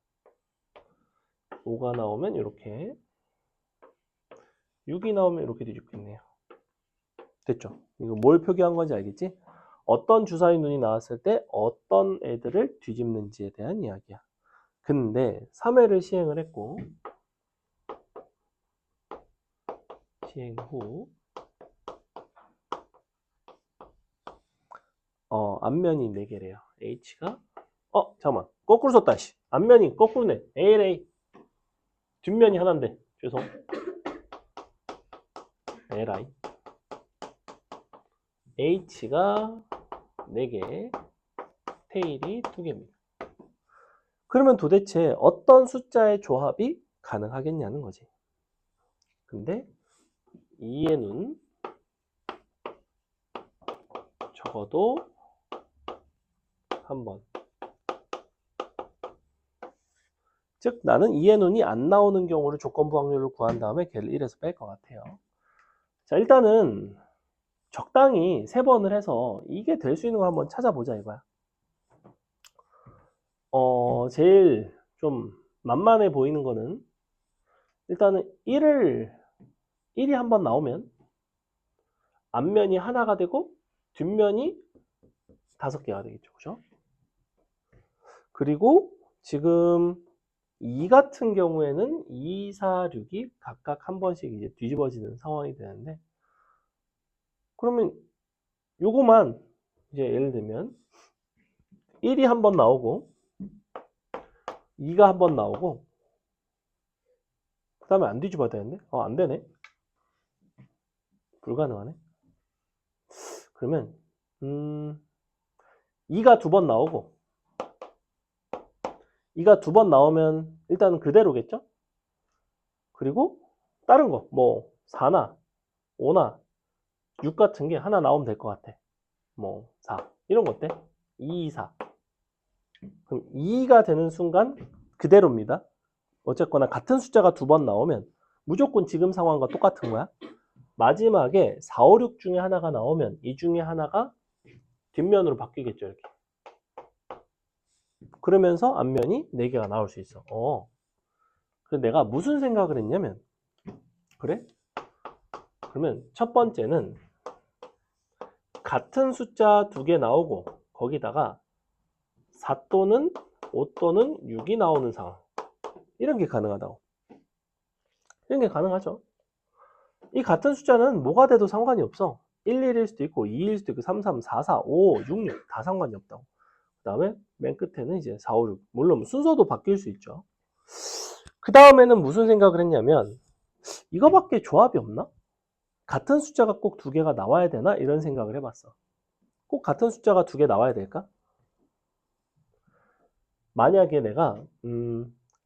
5가 나오면 이렇게 6이 나오면 이렇게 뒤집겠네요. 됐죠? 이거 뭘 표기한 건지 알겠지? 어떤 주사위 눈이 나왔을 때 어떤 애들을 뒤집는지에 대한 이야기야. 근데 3회를 시행을 했고 시행 후 앞면이 4개래요. H가 잠깐만 거꾸로 썼다. 앞면이 거꾸로네. ALA 뒷면이 하나인데 죄송. LI h가 4개, 테일이 2개입니다. 그러면 도대체 어떤 숫자의 조합이 가능하겠냐는 거지. 근데 이해는 적어도 한 번. 즉 나는 이해눈이 안 나오는 경우를 조건부 확률을 구한 다음에 걔를 1에서 뺄 것 같아요. 자, 일단은 적당히 3번을 해서 이게 될 수 있는 걸 한번 찾아보자 이거야. 제일 좀 만만해 보이는 거는 일단은 1이 한번 나오면 앞면이 하나가 되고 뒷면이 5개가 되겠죠. 그죠? 그리고 지금 2 같은 경우에는 2, 4, 6이 각각 한 번씩 이제 뒤집어지는 상황이 되는데, 그러면 요거만 이제 예를 들면 1이 한 번 나오고 2가 한 번 나오고 그 다음에 안 뒤집어야 되는데 안 되네. 불가능하네. 그러면 2가 2번 나오고 2가 2번 나오면 일단은 그대로겠죠. 그리고 다른 거 뭐 4나 5나 6 같은 게 하나 나오면 될 것 같아. 뭐 4 이런 거 어때? 2, 4. 그럼 2가 되는 순간 그대로입니다. 어쨌거나 같은 숫자가 2번 나오면 무조건 지금 상황과 똑같은 거야. 마지막에 4, 5, 6 중에 하나가 나오면 이 중에 하나가 뒷면으로 바뀌겠죠. 이렇게. 그러면서 앞면이 4개가 나올 수 있어. 그래서 내가 무슨 생각을 했냐면, 그래? 그러면 첫 번째는 같은 숫자 2개 나오고 거기다가 4 또는 5 또는 6이 나오는 상황. 이런 게 가능하다고. 이런 게 가능하죠. 이 같은 숫자는 뭐가 돼도 상관이 없어. 1, 1일 수도 있고 2일 수도 있고 3, 3, 4, 4, 5, 6, 6 다 상관이 없다고. 그 다음에 맨 끝에는 이제 4, 5, 6. 물론 순서도 바뀔 수 있죠. 그 다음에는 무슨 생각을 했냐면, 이거밖에 조합이 없나? 같은 숫자가 꼭 2개가 나와야 되나? 이런 생각을 해봤어. 꼭 같은 숫자가 2개 나와야 될까? 만약에 내가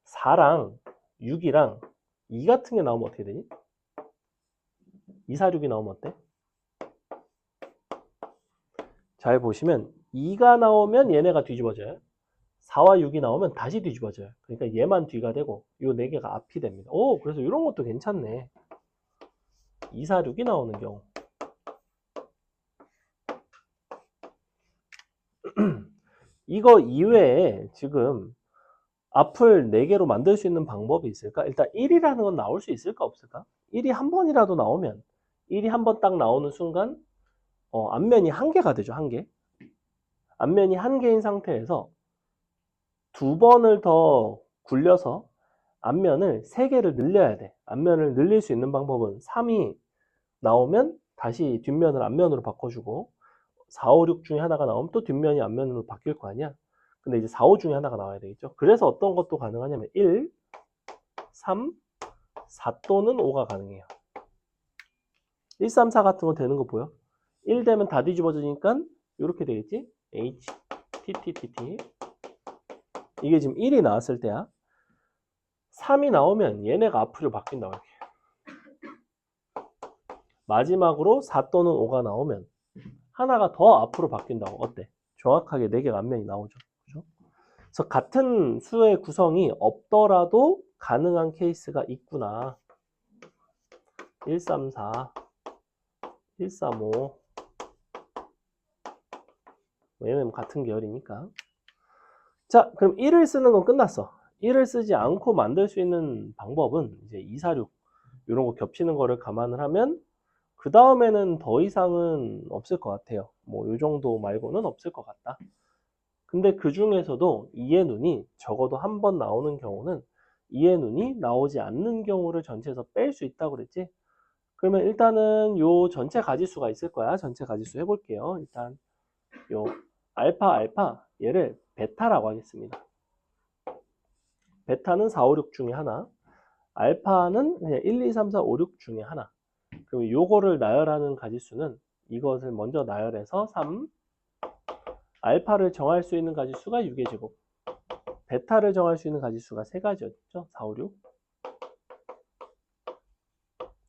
4랑 6이랑 2 같은 게 나오면 어떻게 되니? 2, 4, 6이 나오면 어때? 잘 보시면 2가 나오면 얘네가 뒤집어져요. 4와 6이 나오면 다시 뒤집어져요. 그러니까 얘만 뒤가 되고 이 4개가 앞이 됩니다. 그래서 이런 것도 괜찮네. 2, 4, 6이 나오는 경우. 이거 이외에 지금 앞을 4개로 만들 수 있는 방법이 있을까? 일단 1이라는 건 나올 수 있을까 없을까? 1이 한 번이라도 나오면 1이 한 번 딱 나오는 순간 앞면이 1개가 되죠. 1개. 앞면이 1개인 상태에서 2번을 더 굴려서 앞면을 3개를 늘려야 돼. 앞면을 늘릴 수 있는 방법은 3이 나오면 다시 뒷면을 앞면으로 바꿔주고 4, 5, 6 중에 하나가 나오면 또 뒷면이 앞면으로 바뀔 거 아니야. 근데 이제 4, 5 중에 하나가 나와야 되겠죠. 그래서 어떤 것도 가능하냐면 1, 3, 4 또는 5가 가능해요. 1, 3, 4 같은 거 되는 거 보여? 1 되면 다 뒤집어지니까 이렇게 되겠지? H, T, T, T, T. 이게 지금 1이 나왔을 때야. 3이 나오면 얘네가 앞으로 바뀐다고 이렇게. 마지막으로 4 또는 5가 나오면 하나가 더 앞으로 바뀐다고. 어때? 정확하게 4개가 앞면이 나오죠. 그죠? 그래서 같은 수의 구성이 없더라도 가능한 케이스가 있구나. 1, 3, 4, 1, 3, 5. 왜냐면 같은 계열이니까. 자, 그럼 1을 쓰는 건 끝났어. 1을 쓰지 않고 만들 수 있는 방법은 이제 2, 4, 6 이런 거 겹치는 거를 감안을 하면 그 다음에는 더 이상은 없을 것 같아요. 뭐 이 정도 말고는 없을 것 같다. 근데 그 중에서도 2의 눈이 적어도 한 번 나오는 경우는 2의 눈이 나오지 않는 경우를 전체에서 뺄 수 있다고 그랬지? 그러면 일단은 요 전체 가지수가 있을 거야. 전체 가지수 해볼게요. 일단 요 알파 얘를 베타라고 하겠습니다. 베타는 4, 5, 6 중에 하나, 알파는 그냥 1, 2, 3, 4, 5, 6 중에 하나. 그리고 요거를 나열하는 가지수는 이것을 먼저 나열해서 3. 알파를 정할 수 있는 가지수가 6의 제곱. 베타를 정할 수 있는 가지수가 3가지였죠. 4, 5, 6.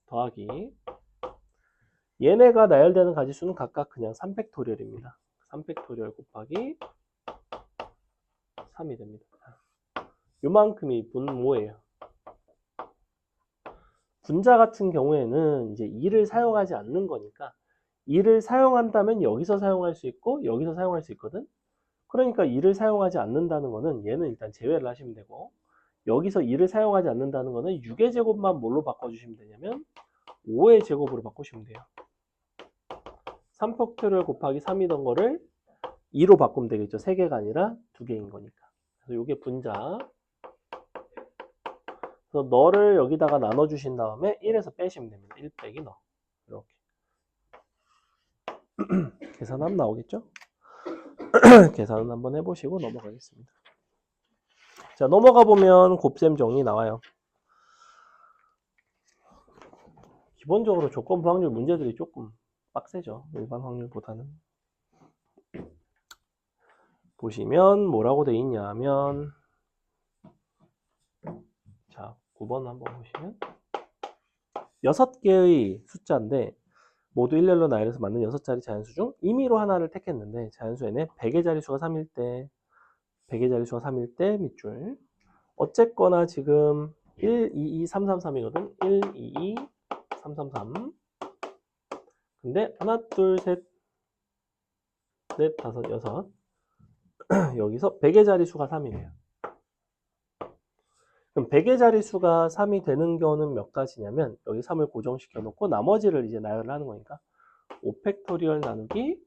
더하기. 얘네가 나열되는 가지수는 각각 그냥 3팩토리얼입니다. 3팩토리얼 곱하기 3이 됩니다. 요만큼이 분모예요. 분자 같은 경우에는 이제 2를 사용하지 않는 거니까 2를 사용한다면 여기서 사용할 수 있고 여기서 사용할 수 있거든. 그러니까 2를 사용하지 않는다는 거는 얘는 일단 제외를 하시면 되고, 여기서 2를 사용하지 않는다는 거는 6의 제곱만 뭘로 바꿔주시면 되냐면 5의 제곱으로 바꾸시면 돼요. 3팩토리얼 곱하기 3이던 거를 2로 바꾸면 되겠죠. 3개가 아니라 2개인 거니까. 그래서 이게 분자. 그래서 너를 여기다가 나눠주신 다음에 1에서 빼시면 됩니다. 1 빼기 너. 이렇게. 계산하면 나오겠죠? 계산은 한번 해보시고 넘어가겠습니다. 자, 넘어가 보면 곱셈 정리 나와요. 기본적으로 조건부 확률 문제들이 조금 빡세죠. 일반 확률보다는. 보시면 뭐라고 돼 있냐 하면, 자, 9번 한번 보시면 6개의 숫자인데 모두 일렬로 나열해서 만든 6자리 자연수 중 임의로 하나를 택했는데 자연수에는 100의 자리수가 3일 때 100의 자리수가 3일 때 밑줄. 어쨌거나 지금 1, 2, 2, 3, 3, 3이거든. 1, 2, 2, 3, 3, 3. 근데 하나, 둘, 셋, 넷, 다섯, 여섯. 여기서 100의 자리수가 3이에요. 그럼 100의 자리수가 3이 되는 경우는 몇 가지냐면 여기 3을 고정시켜 놓고 나머지를 이제 나열을 하는 거니까 5팩토리얼 나누기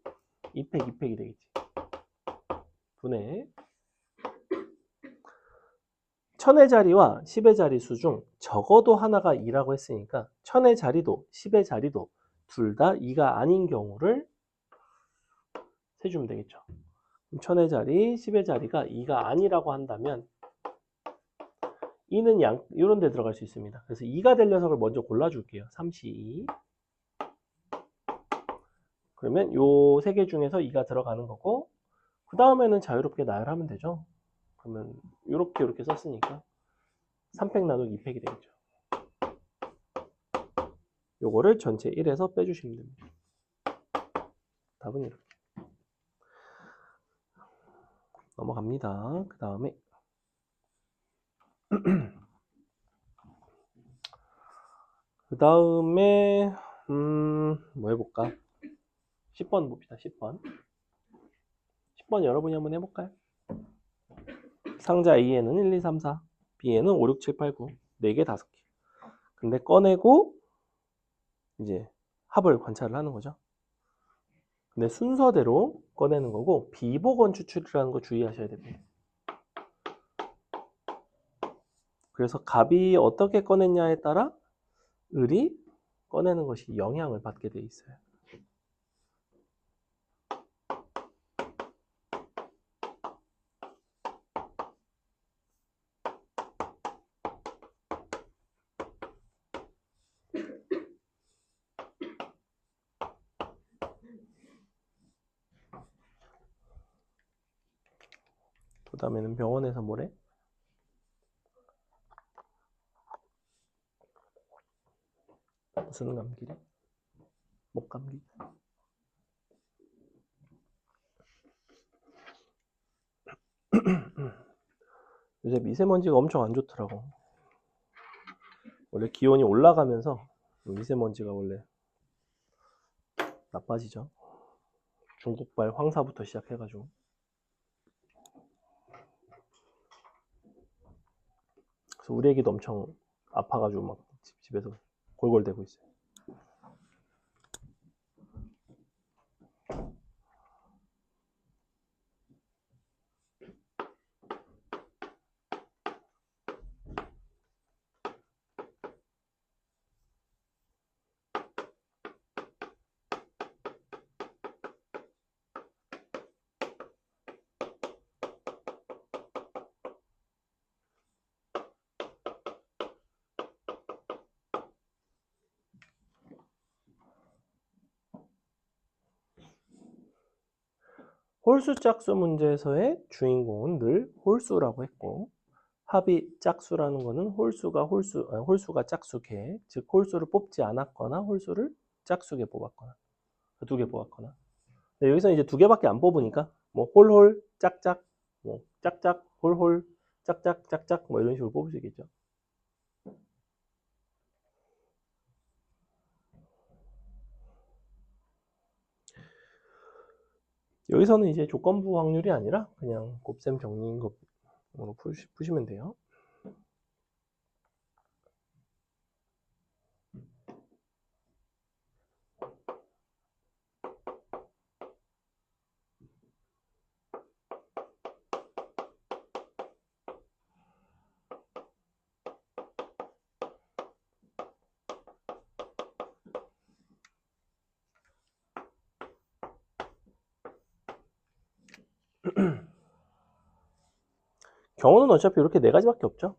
2팩, 2팩이 되겠지. 분의 1000의 자리와 10의 자리수 중 적어도 하나가 2라고 했으니까 1000의 자리도 10의 자리도 둘 다 2가 아닌 경우를 세주면 되겠죠. 1000의 자리, 10의 자리가 2가 아니라고 한다면 2는 이런 데 들어갈 수 있습니다. 그래서 2가 될 녀석을 먼저 골라줄게요. 3C2. 그러면 요 세 개 중에서 2가 들어가는 거고, 그 다음에는 자유롭게 나열하면 되죠. 그러면 이렇게 썼으니까 3팩 나누기 2팩이 되겠죠. 요거를 전체 1에서 빼주시면 됩니다. 답은 이렇게. 넘어갑니다. 그 다음에 뭐 해볼까? 10번 봅시다. 10번. 10번 여러분이 한번 해볼까요? 상자 A에는 1, 2, 3, 4, B에는 5, 6, 7, 8, 9, 4개, 5개. 근데 꺼내고 이제 합을 관찰을 하는 거죠. 근데 순서대로 꺼내는 거고 비복원 추출이라는 거 주의하셔야 됩니다. 그래서 값이 어떻게 꺼냈냐에 따라 을이 꺼내는 것이 영향을 받게 돼 있어요. 그 다음에는 병원에서 뭐래? 무슨 감기래? 목감기. 요새 미세먼지가 엄청 안 좋더라고. 원래 기온이 올라가면서 미세먼지가 원래 나빠지죠. 중국발 황사부터 시작해가지고. 그래서 우리 애기도 엄청 아파가지고 막 집에서 골골대고 있어요. 홀수 짝수 문제에서의 주인공은 늘 홀수라고 했고, 합이 짝수라는 거는 홀수가 짝수계, 즉 홀수를 뽑지 않았거나 홀수를 짝수계 뽑았거나 두 개 뽑았거나. 근데 여기서 이제 두 개밖에 안 뽑으니까 뭐 홀홀 짝짝, 뭐 짝짝 홀홀 짝짝 짝짝 뭐 이런 식으로 뽑을 수 있겠죠. 여기서는 이제 조건부 확률이 아니라 그냥 곱셈 정리인 것으로 푸시면 돼요. 경우는 어차피 이렇게 네 가지밖에 없죠.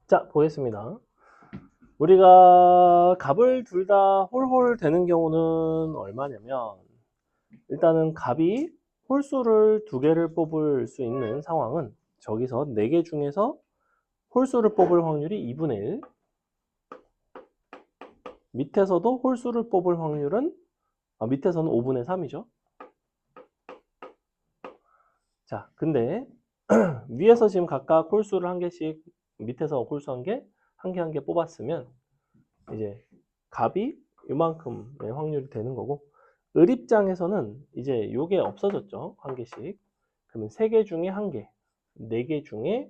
자, 보겠습니다. 우리가 값을 둘 다 홀홀 되는 경우는 얼마냐면, 일단은 값이 홀수를 두 개를 뽑을 수 있는 상황은 저기서 네 개 중에서 홀수를 뽑을 확률이 2분의 1, 밑에서도 홀수를 뽑을 확률은 밑에서는 5분의 3이죠. 자, 근데 위에서 지금 각각 홀수를 한 개씩, 밑에서 홀수 한 개, 한 개 뽑았으면 이제 값이 이만큼의 확률이 되는 거고, 을 입장에서는 이제 요게 없어졌죠. 한 개씩. 그러면 세 개 중에 한 개, 네 개 중에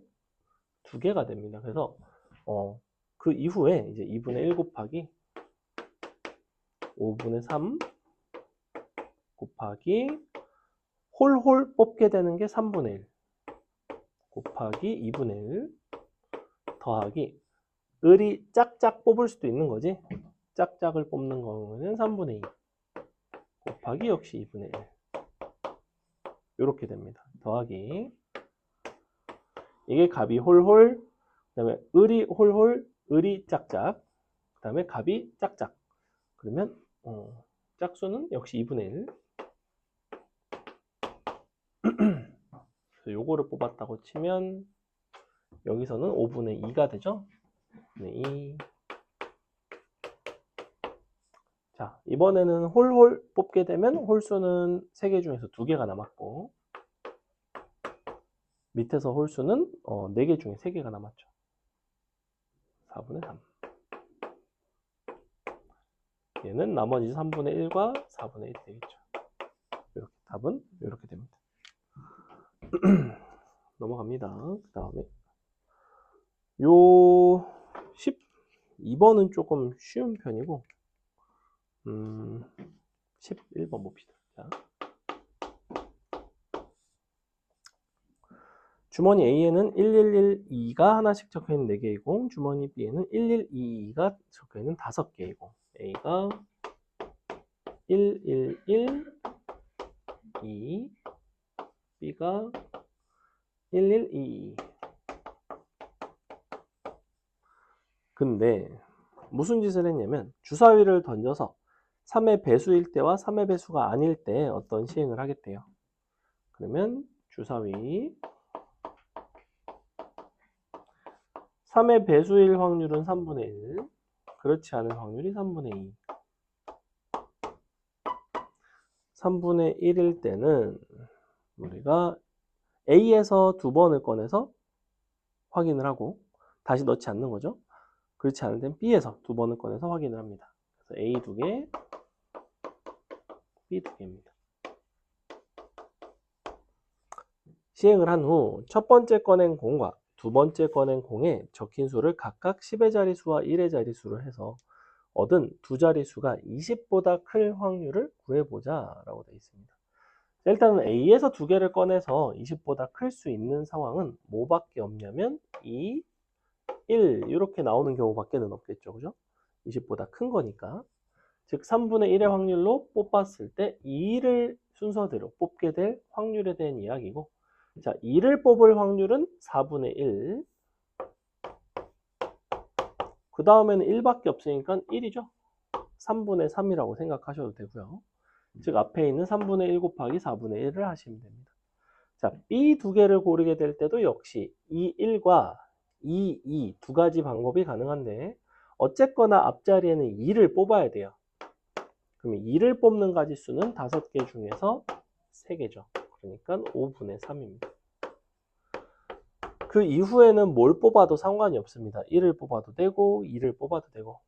두 개가 됩니다. 그래서 그 이후에 이제 2분의 1 곱하기 5분의 3 곱하기 홀홀 뽑게 되는 게 3분의 1 곱하기 2분의 1 더하기 을이 짝짝 뽑을 수도 있는 거지. 짝짝을 뽑는 경우는 3분의 2 곱하기 역시 2분의 1 이렇게 됩니다. 더하기 이게 값이 홀홀, 그 다음에 을이 홀홀, 을이 짝짝, 그 다음에 값이 짝짝. 그러면 짝수는 역시 2분의 1. 그래서 요거를 뽑았다고 치면 여기서는 5분의 2가 되죠. 5분의 2. 자, 이번에는 홀홀 뽑게 되면 홀수는 3개 중에서 2개가 남았고, 밑에서 홀수는 4개 중에 3개가 남았죠. 4분의 3. 얘는 나머지 3분의 1과 4분의 1이 되겠죠. 이렇게 답은 이렇게 됩니다. 넘어갑니다. 그 다음에 요 12번은 조금 쉬운 편이고 11번 봅시다. 자. 주머니 A에는 1112가 하나씩 적혀있는 4개이고 주머니 B에는 1122가 적혀있는 5개이고 A가 111, 2, B가 1, 1, 2. 근데 무슨 짓을 했냐면 주사위를 던져서 3의 배수일 때와 3의 배수가 아닐 때 어떤 시행을 하겠대요. 그러면 주사위 3의 배수일 확률은 3분의 1, 그렇지 않은 확률이 3분의 2. 3분의 1일 때는 우리가 A에서 두 번을 꺼내서 확인을 하고 다시 넣지 않는 거죠. 그렇지 않을 땐 B에서 두 번을 꺼내서 확인을 합니다. 그래서 A 두 개, B 두 개입니다. 시행을 한 후 첫 번째 꺼낸 공과 두 번째 꺼낸 공에 적힌 수를 각각 10의 자리수와 1의 자리수를 해서 얻은 두 자리수가 20보다 클 확률을 구해보자 라고 되어 있습니다. 일단은 A에서 두 개를 꺼내서 20보다 클 수 있는 상황은 뭐밖에 없냐면 2, 1 이렇게 나오는 경우밖에는 없겠죠. 그죠? 20보다 큰 거니까. 즉 3분의 1의 확률로 뽑았을 때 2를 순서대로 뽑게 될 확률에 대한 이야기고, 자 2를 뽑을 확률은 4분의 1. 그 다음에는 1밖에 없으니까 1이죠. 3분의 3이라고 생각하셔도 되고요. 즉 앞에 있는 3분의 1 곱하기 4분의 1을 하시면 됩니다. 자, B 두 개를 고르게 될 때도 역시 2, 1과 2, 2 두 가지 방법이 가능한데 어쨌거나 앞자리에는 2를 뽑아야 돼요. 그럼 2를 뽑는 가지수는 5개 중에서 3개죠. 그러니까 5분의 3입니다. 그 이후에는 뭘 뽑아도 상관이 없습니다. 1을 뽑아도 되고 2를 뽑아도 되고,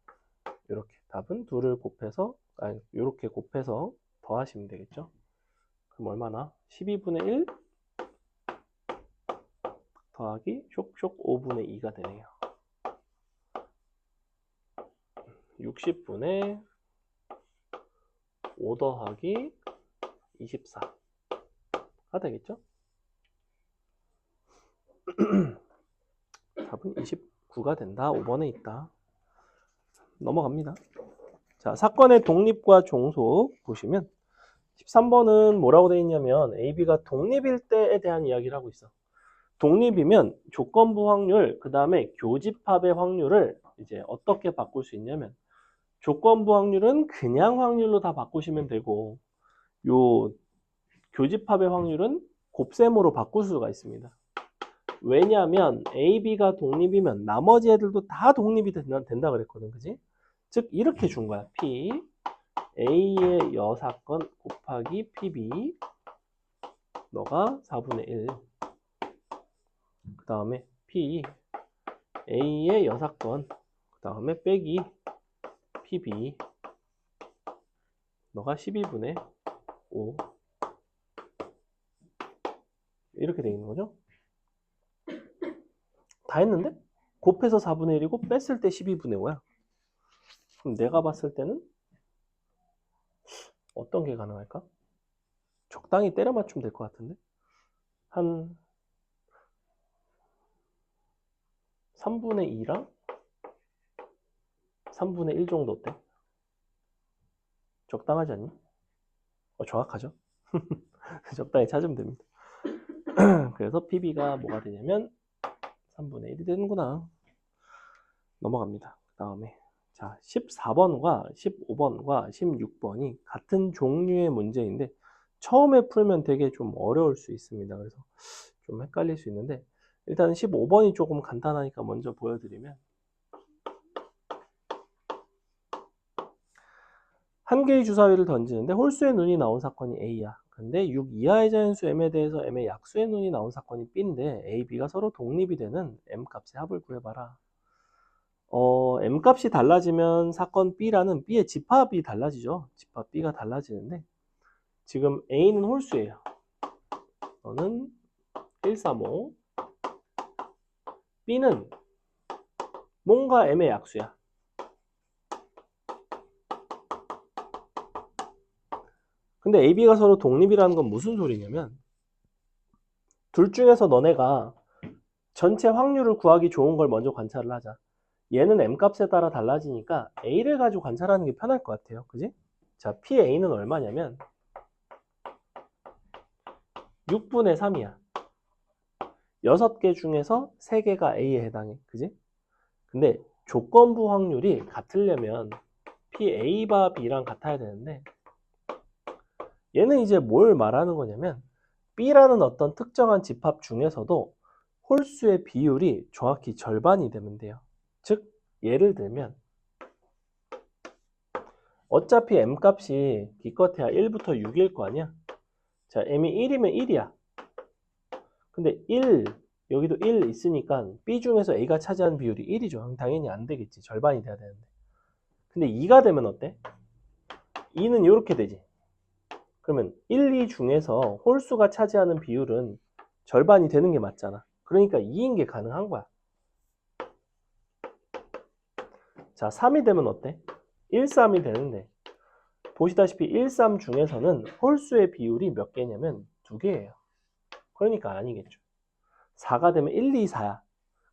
이렇게 답은 2를 곱해서, 아니 이렇게 곱해서 더하시면 되겠죠. 그럼 얼마나? 12분의 1 더하기 쇽쇽 5분의 2가 되네요. 60분의 5 더하기 24가 되겠죠. 답은 29가 된다. 5번에 있다. 넘어갑니다. 자, 사건의 독립과 종속 보시면 13번은 뭐라고 되어 있냐면 AB가 독립일 때에 대한 이야기를 하고 있어. 독립이면 조건부 확률, 그 다음에 교집합의 확률을 이제 어떻게 바꿀 수 있냐면 조건부 확률은 그냥 확률로 다 바꾸시면 되고, 요 교집합의 확률은 곱셈으로 바꿀 수가 있습니다. 왜냐하면 A, B가 독립이면 나머지 애들도 다 독립이 된다 그랬거든, 그지? 즉 이렇게 준 거야. P A의 여사건 곱하기 PB, 너가 4분의 1. 그 다음에 P A의 여사건, 그 다음에 빼기 PB, 너가 12분의 5. 이렇게 되어 있는 거죠. 다 했는데 곱해서 4분의 1이고 뺐을 때 12분의 5야. 그럼 내가 봤을 때는 어떤 게 가능할까? 적당히 때려 맞추면 될 것 같은데 한 3분의 2랑 3분의 1 정도 어때? 적당하지 않니? 정확하죠? 적당히 찾으면 됩니다. 그래서 PB가 뭐가 되냐면 3분의 1이 되는구나. 넘어갑니다. 그 다음에 자 14번과 15번과 16번이 같은 종류의 문제인데 처음에 풀면 되게 좀 어려울 수 있습니다. 그래서 좀 헷갈릴 수 있는데 일단 15번이 조금 간단하니까 먼저 보여드리면, 한 개의 주사위를 던지는데 홀수의 눈이 나온 사건이 A야. 근데 6 이하의 자연수 M에 대해서 M의 약수의 눈이 나온 사건이 B인데 A, B가 서로 독립이 되는 M 값의 합을 구해봐라. M 값이 달라지면 사건 B라는 B의 집합이 달라지죠. 집합 B가 달라지는데 지금 A는 홀수예요. 너는 135, B는 뭔가 M의 약수야. 근데 A, B가 서로 독립이라는 건 무슨 소리냐면 둘 중에서 너네가 전체 확률을 구하기 좋은 걸 먼저 관찰을 하자. 얘는 M값에 따라 달라지니까 A를 가지고 관찰하는 게 편할 것 같아요. 그지? 자, PA는 얼마냐면 6분의 3이야. 6개 중에서 3개가 A에 해당해. 그지? 근데 조건부 확률이 같으려면 PA 바 B랑 같아야 되는데 얘는 이제 뭘 말하는 거냐면 B라는 어떤 특정한 집합 중에서도 홀수의 비율이 정확히 절반이 되면 돼요. 즉 예를 들면 어차피 M 값이 기껏해야 1부터 6일 거 아니야? 자, M이 1이면 1이야. 근데 1, 여기도 1 있으니까 B 중에서 A가 차지하는 비율이 1이죠. 당연히 안 되겠지. 절반이 돼야 되는데. 근데 2가 되면 어때? 2는 이렇게 되지. 그러면 1, 2 중에서 홀수가 차지하는 비율은 절반이 되는 게 맞잖아. 그러니까 2인 게 가능한 거야. 자, 3이 되면 어때? 1, 3이 되는데 보시다시피 1, 3 중에서는 홀수의 비율이 몇 개냐면 2개예요. 그러니까 아니겠죠. 4가 되면 1, 2, 4야.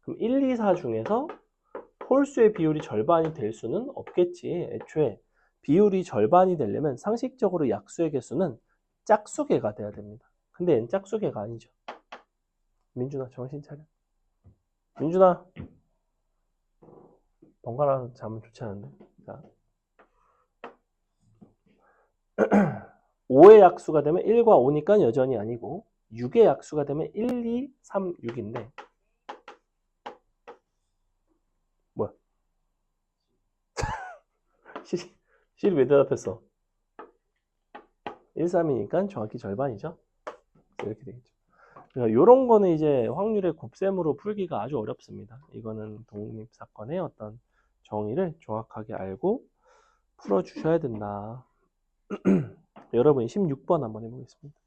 그럼 1, 2, 4 중에서 홀수의 비율이 절반이 될 수는 없겠지. 애초에 비율이 절반이 되려면 상식적으로 약수의 개수는 짝수개가 돼야 됩니다. 근데 얘는 짝수개가 아니죠. 민준아 정신 차려. 민준아 번갈아서 자면 좋지 않은데. 자. 5의 약수가 되면 1과 5니까 여전히 아니고 6의 약수가 되면 1, 2, 3, 6인데 뭐야? C를 왜 대답했어? 1, 3이니까 정확히 절반이죠. 이렇게 되겠죠. 그러니까 이런 거는 이제 확률의 곱셈으로 풀기가 아주 어렵습니다. 이거는 독립사건의 어떤 정의를 정확하게 알고 풀어주셔야 된다. 여러분 16번 한번 해보겠습니다.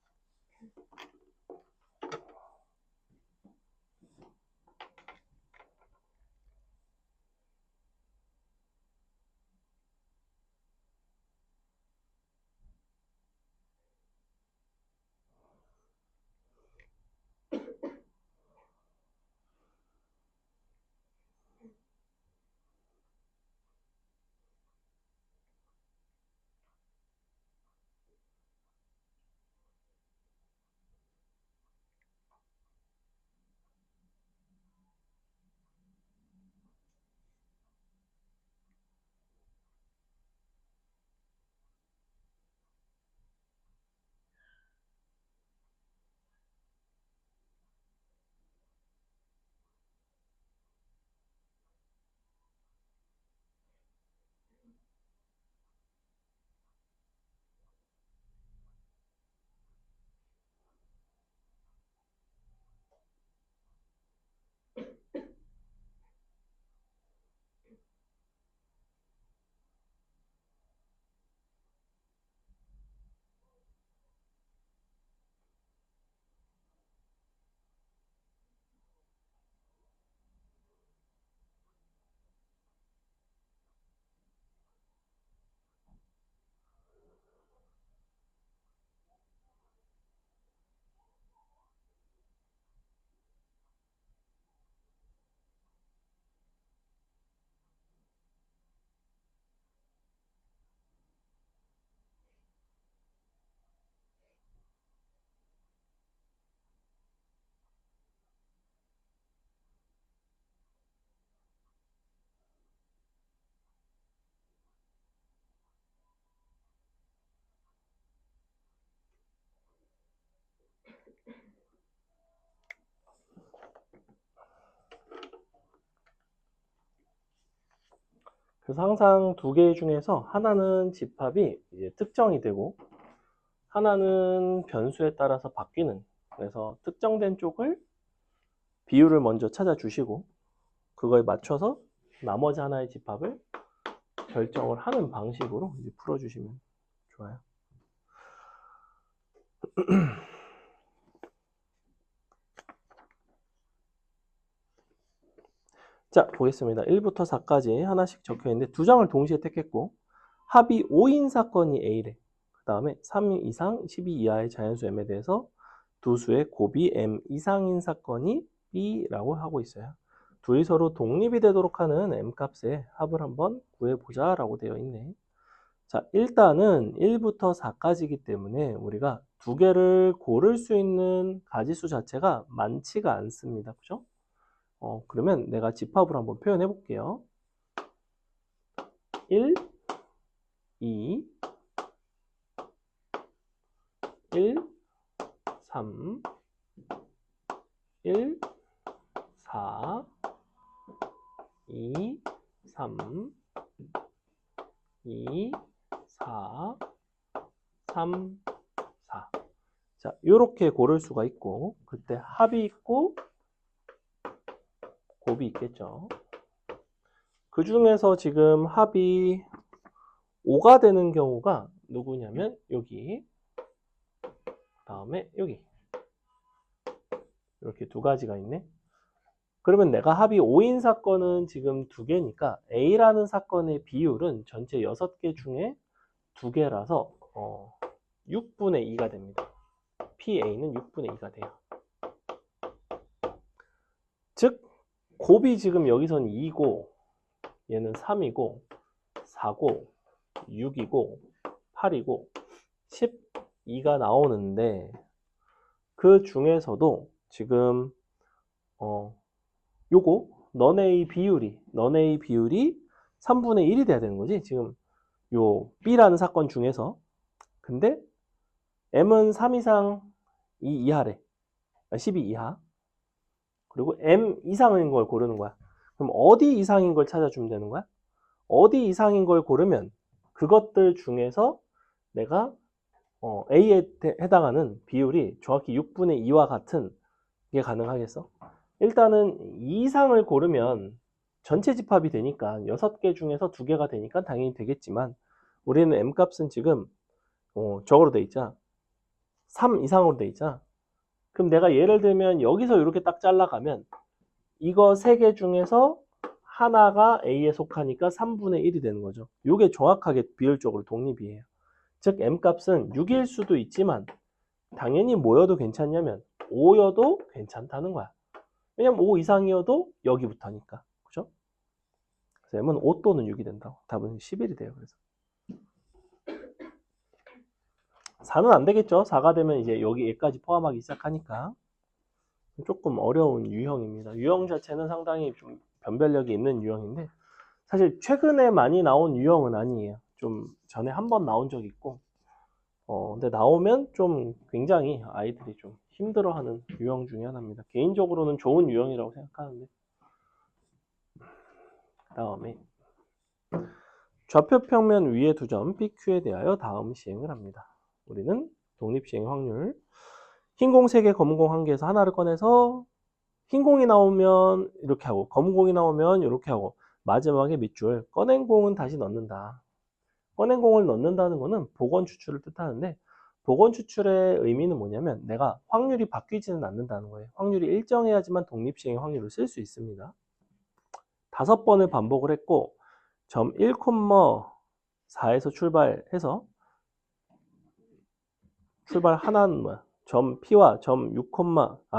그래서 항상 두 개 중에서 하나는 집합이 이제 특정이 되고 하나는 변수에 따라서 바뀌는, 그래서 특정된 쪽을 비율을 먼저 찾아주시고 그거에 맞춰서 나머지 하나의 집합을 결정을 하는 방식으로 이제 풀어주시면 좋아요. 자, 보겠습니다. 1부터 4까지 하나씩 적혀 있는데 두 장을 동시에 택했고 합이 5인 사건이 A래. 그 다음에 3 이상 12 이하의 자연수 M에 대해서 두 수의 곱이 M 이상인 사건이 B라고 하고 있어요. 둘이 서로 독립이 되도록 하는 M 값의 합을 한번 구해보자 라고 되어 있네. 자, 일단은 1부터 4까지이기 때문에 우리가 두 개를 고를 수 있는 가지수 자체가 많지가 않습니다. 그죠? 그러면 내가 집합으로 한번 표현해 볼게요. 1, 2, 1, 3, 1, 4, 2, 3, 2, 4, 3, 4. 자, 요렇게 고를 수가 있고, 그때 합이 있고, 곱이 있겠죠. 그 중에서 지금 합이 5가 되는 경우가 누구냐면, 여기, 다음에 여기. 이렇게 두 가지가 있네. 그러면 내가 합이 5인 사건은 지금 두 개니까 A라는 사건의 비율은 전체 6개 중에 2개라서 6분의 2가 됩니다. PA는 6분의 2가 돼요. 즉 곱이 지금 여기선 2고 얘는 3이고 4고 6이고 8이고 12가 나오는데 그 중에서도 지금 요거 너네의 비율이 3분의 1이 돼야 되는 거지. 지금 요 B라는 사건 중에서. 근데 M은 3 이상 2 이하래. 12 이하. 그리고 M 이상인 걸 고르는 거야. 그럼 어디 이상인 걸 찾아주면 되는 거야? 어디 이상인 걸 고르면 그것들 중에서 내가 A에 해당하는 비율이 정확히 6분의 2와 같은 게 가능하겠어? 일단은 2 이상을 고르면 전체 집합이 되니까 6개 중에서 2개가 되니까 당연히 되겠지만 우리는 M값은 지금 저거로 돼 있잖아. 3 이상으로 돼 있잖아. 그럼 내가 예를 들면 여기서 이렇게 딱 잘라가면 이거 3개 중에서 하나가 A에 속하니까 3분의 1이 되는 거죠. 이게 정확하게 비율적으로 독립이에요. 즉 M값은 6일 수도 있지만 당연히 뭐여도 괜찮냐면 5여도 괜찮다는 거야. 왜냐면 5 이상이어도 여기부터니까. 그죠? 그래서 M은 5 또는 6이 된다고. 답은 11이 돼요. 그래서 4는 안 되겠죠. 4가 되면 이제 여기 얘까지 포함하기 시작하니까 조금 어려운 유형입니다. 유형 자체는 상당히 좀 변별력이 있는 유형인데 사실 최근에 많이 나온 유형은 아니에요. 좀 전에 한 번 나온 적이 있고 근데 나오면 좀 굉장히 아이들이 좀 힘들어하는 유형 중에 하나입니다. 개인적으로는 좋은 유형이라고 생각하는데 그 다음에 좌표 평면 위에 두 점 PQ에 대하여 다음 시행을 합니다. 우리는 독립시행 확률 흰 공 3개, 검은 공 1개에서 하나를 꺼내서 흰 공이 나오면 이렇게 하고 검은 공이 나오면 이렇게 하고 마지막에 밑줄 꺼낸 공은 다시 넣는다. 꺼낸 공을 넣는다는 것은 복원 추출을 뜻하는데 복원 추출의 의미는 뭐냐면 내가 확률이 바뀌지는 않는다는 거예요. 확률이 일정해야지만 독립시행의 확률을 쓸 수 있습니다. 5번을 반복을 했고 점 1,4에서 출발해서 출발하나는 뭐야? 점 P와 점 6,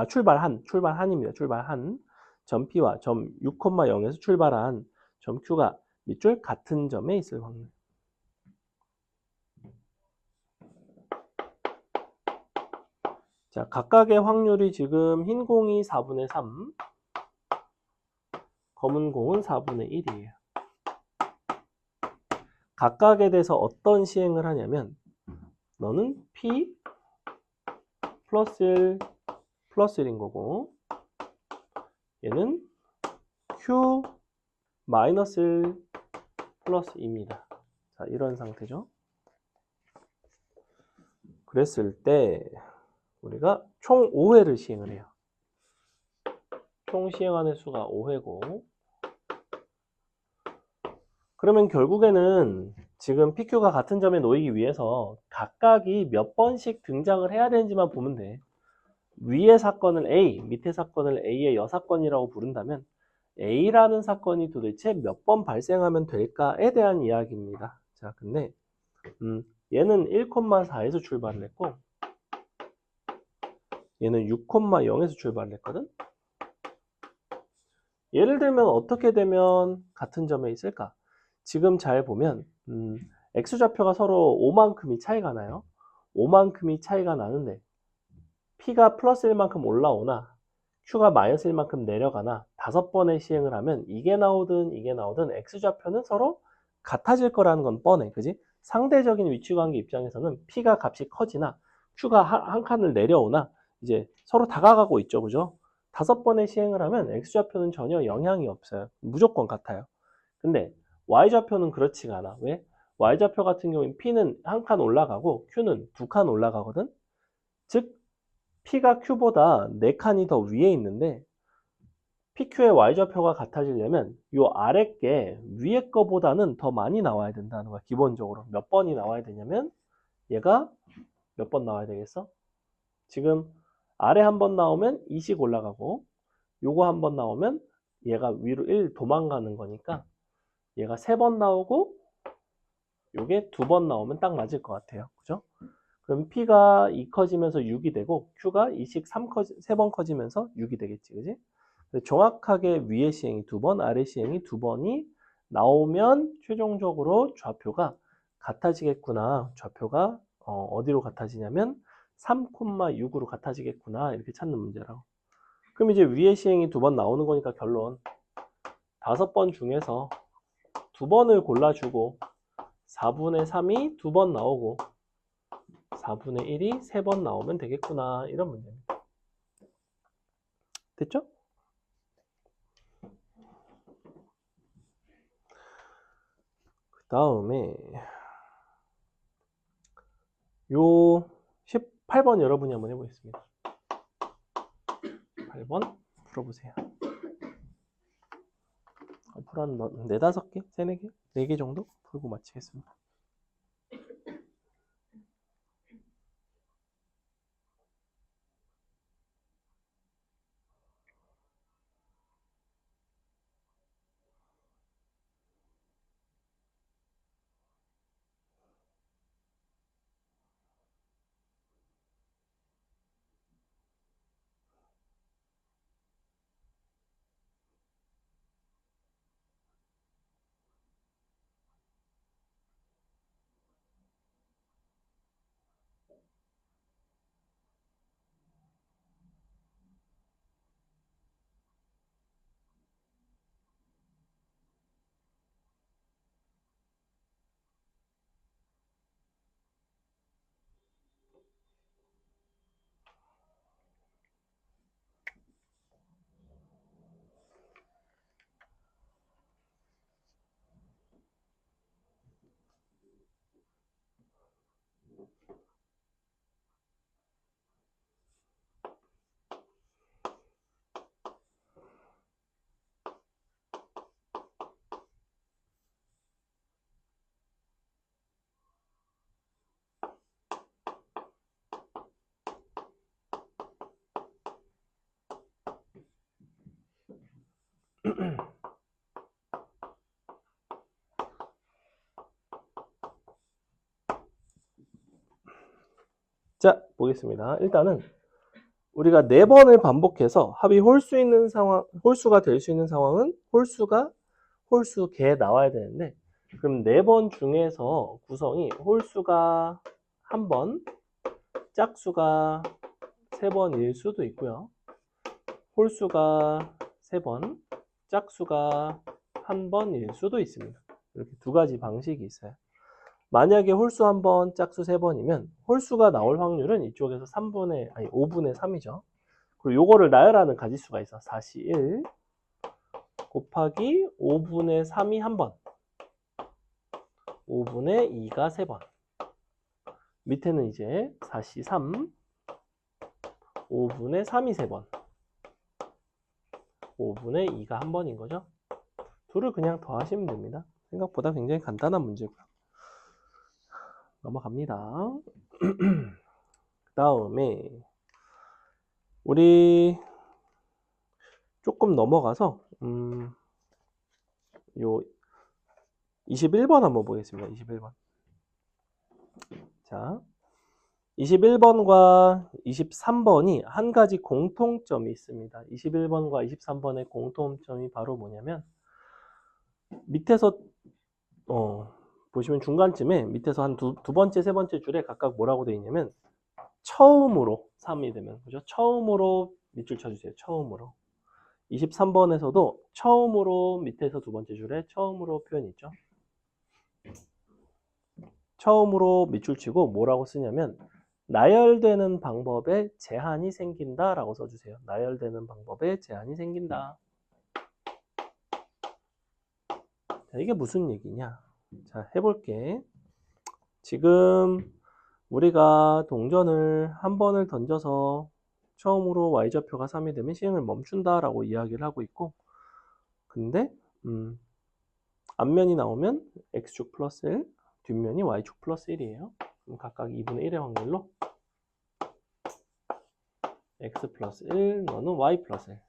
출발한입니다. 출발한 점 P와 점 6,0에서 출발한 점 Q가 밑줄 같은 점에 있을 확률. 자, 각각의 확률이 지금 흰 공이 4분의 3, 검은 공은 4분의 1이에요. 각각에 대해서 어떤 시행을 하냐면 너는 P 플러스 1 플러스 1인 거고 얘는 Q 마이너스 1 플러스 2입니다. 자, 이런 상태죠. 그랬을 때 우리가 총 5회를 시행을 해요. 총 시행하는 수가 5회고 그러면 결국에는 지금 PQ가 같은 점에 놓이기 위해서 각각이 몇 번씩 등장을 해야 되는지만 보면 돼. 위의 사건을 A, 밑의 사건을 A의 여사건이라고 부른다면 A라는 사건이 도대체 몇 번 발생하면 될까에 대한 이야기입니다. 자, 근데 얘는 1,4에서 출발을 했고 얘는 6,0에서 출발을 했거든. 예를 들면 어떻게 되면 같은 점에 있을까? 지금 잘 보면 X좌표가 서로 5만큼이 차이가 나요. 5만큼이 차이가 나는데 P가 플러스 1만큼 올라오나 Q가 마이너스 1만큼 내려가나 5번의 시행을 하면 이게 나오든 이게 나오든 X좌표는 서로 같아질 거라는 건 뻔해. 그지? 상대적인 위치관계 입장에서는 P가 값이 커지나 Q가 한 칸을 내려오나 이제 서로 다가가고 있죠. 그죠? 5번의 시행을 하면 X좌표는 전혀 영향이 없어요. 무조건 같아요. 근데 Y좌표는 그렇지가 않아. 왜? Y좌표 같은 경우는 P는 한 칸 올라가고 Q는 2칸 올라가거든? 즉 P가 Q보다 4칸이 더 위에 있는데 PQ의 Y좌표가 같아지려면 이 아래 게 위에 거보다는 더 많이 나와야 된다는 거야. 기본적으로. 몇 번이 나와야 되냐면 얘가 몇 번 나와야 되겠어? 지금 아래 한 번 나오면 2씩 올라가고 요거 한 번 나오면 얘가 위로 1 도망가는 거니까 얘가 3번 나오고 요게 2번 나오면 딱 맞을 것 같아요. 그죠? 그럼 P가 2 커지면서 6이 되고 Q가 2씩 3번 커지면서 6이 되겠지. 그지? 정확하게 위의 시행이 2번, 아래 시행이 2번이 나오면 최종적으로 좌표가 같아지겠구나. 좌표가 어디로 같아지냐면 3,6으로 같아지겠구나. 이렇게 찾는 문제라고. 그럼 이제 위의 시행이 2번 나오는 거니까 결론 5번 중에서 2번을 골라주고 4분의 3이 2번 나오고 4분의 1이 3번 나오면 되겠구나. 이런 문제입니다. 됐죠? 그 다음에 요 18번 여러분이 한번 해보겠습니다. 8번 풀어보세요. 앞으로 한 4-5개? 3-4개? 4개 정도 풀고 마치겠습니다. 자, 보겠습니다. 일단은 우리가 4번을 반복해서 합이 홀수 있는 상황, 홀수가 될 수 있는 상황은 홀수 개 나와야 되는데, 그럼 4번 중에서 구성이 홀수가 1번, 짝수가 3번일 수도 있고요. 홀수가 3번, 짝수가 1번일 수도 있습니다. 이렇게 2가지 방식이 있어요. 만약에 홀수 1번, 짝수 3번이면 홀수가 나올 확률은 이쪽에서 5분의 3이죠. 그리고 요거를 나열하는 가지수가 있어. 4시 1 곱하기 5분의 3이 1번, 5분의 2가 3번. 밑에는 이제 4시 3 5분의 3이 3번, 5분의 2가 1번인 거죠. 둘을 그냥 더하시면 됩니다. 생각보다 굉장히 간단한 문제고요. 넘어갑니다. 그 다음에 우리 조금 넘어가서 요 21번 한번 보겠습니다. 21번. 자, 21번과 23번이 한 가지 공통점이 있습니다. 21번과 23번의 공통점이 바로 뭐냐면 밑에서 보시면 중간쯤에 밑에서 한 두 번째, 세 번째 줄에 각각 뭐라고 되어 있냐면 처음으로 3이 되면, 그죠? 처음으로 밑줄 쳐주세요. 처음으로. 23번에서도 처음으로 밑에서 두 번째 줄에 처음으로 표현이 있죠. 처음으로 밑줄 치고 뭐라고 쓰냐면 나열되는 방법에 제한이 생긴다 라고 써주세요. 나열되는 방법에 제한이 생긴다. 자, 이게 무슨 얘기냐? 자, 해볼게. 지금 우리가 동전을 한 번을 던져서 처음으로 y좌표가 3이 되면 시행을 멈춘다 라고 이야기를 하고 있고, 근데 앞면이 나오면 x축 플러스 1, 뒷면이 y축 플러스 1이에요. 그럼 각각 2분의 1의 확률로 x 플러스 1, 너는 y 플러스 1.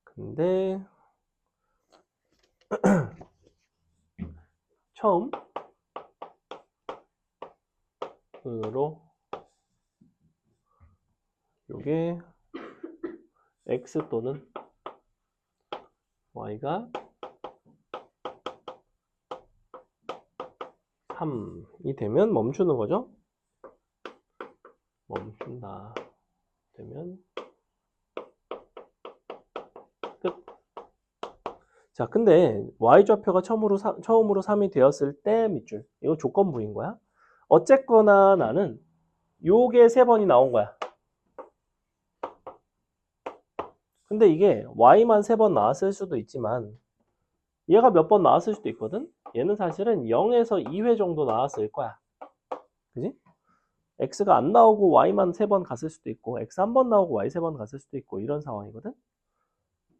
근데 처음으로 요게 x 또는 y가 3이 되면 멈추는 거죠. 멈춘다 되면 끝. 자, 근데 y좌표가 처음으로 3이 되었을 때 밑줄, 이거 조건부인 거야. 어쨌거나 나는 요게 3번이 나온 거야. 근데 이게 y만 3번 나왔을 수도 있지만 얘가 몇 번 나왔을 수도 있거든. 얘는 사실은 0에서 2회 정도 나왔을 거야. 그지? x가 안 나오고 y만 3번 갔을 수도 있고 x 한 번 나오고 y 3번 갔을 수도 있고 이런 상황이거든.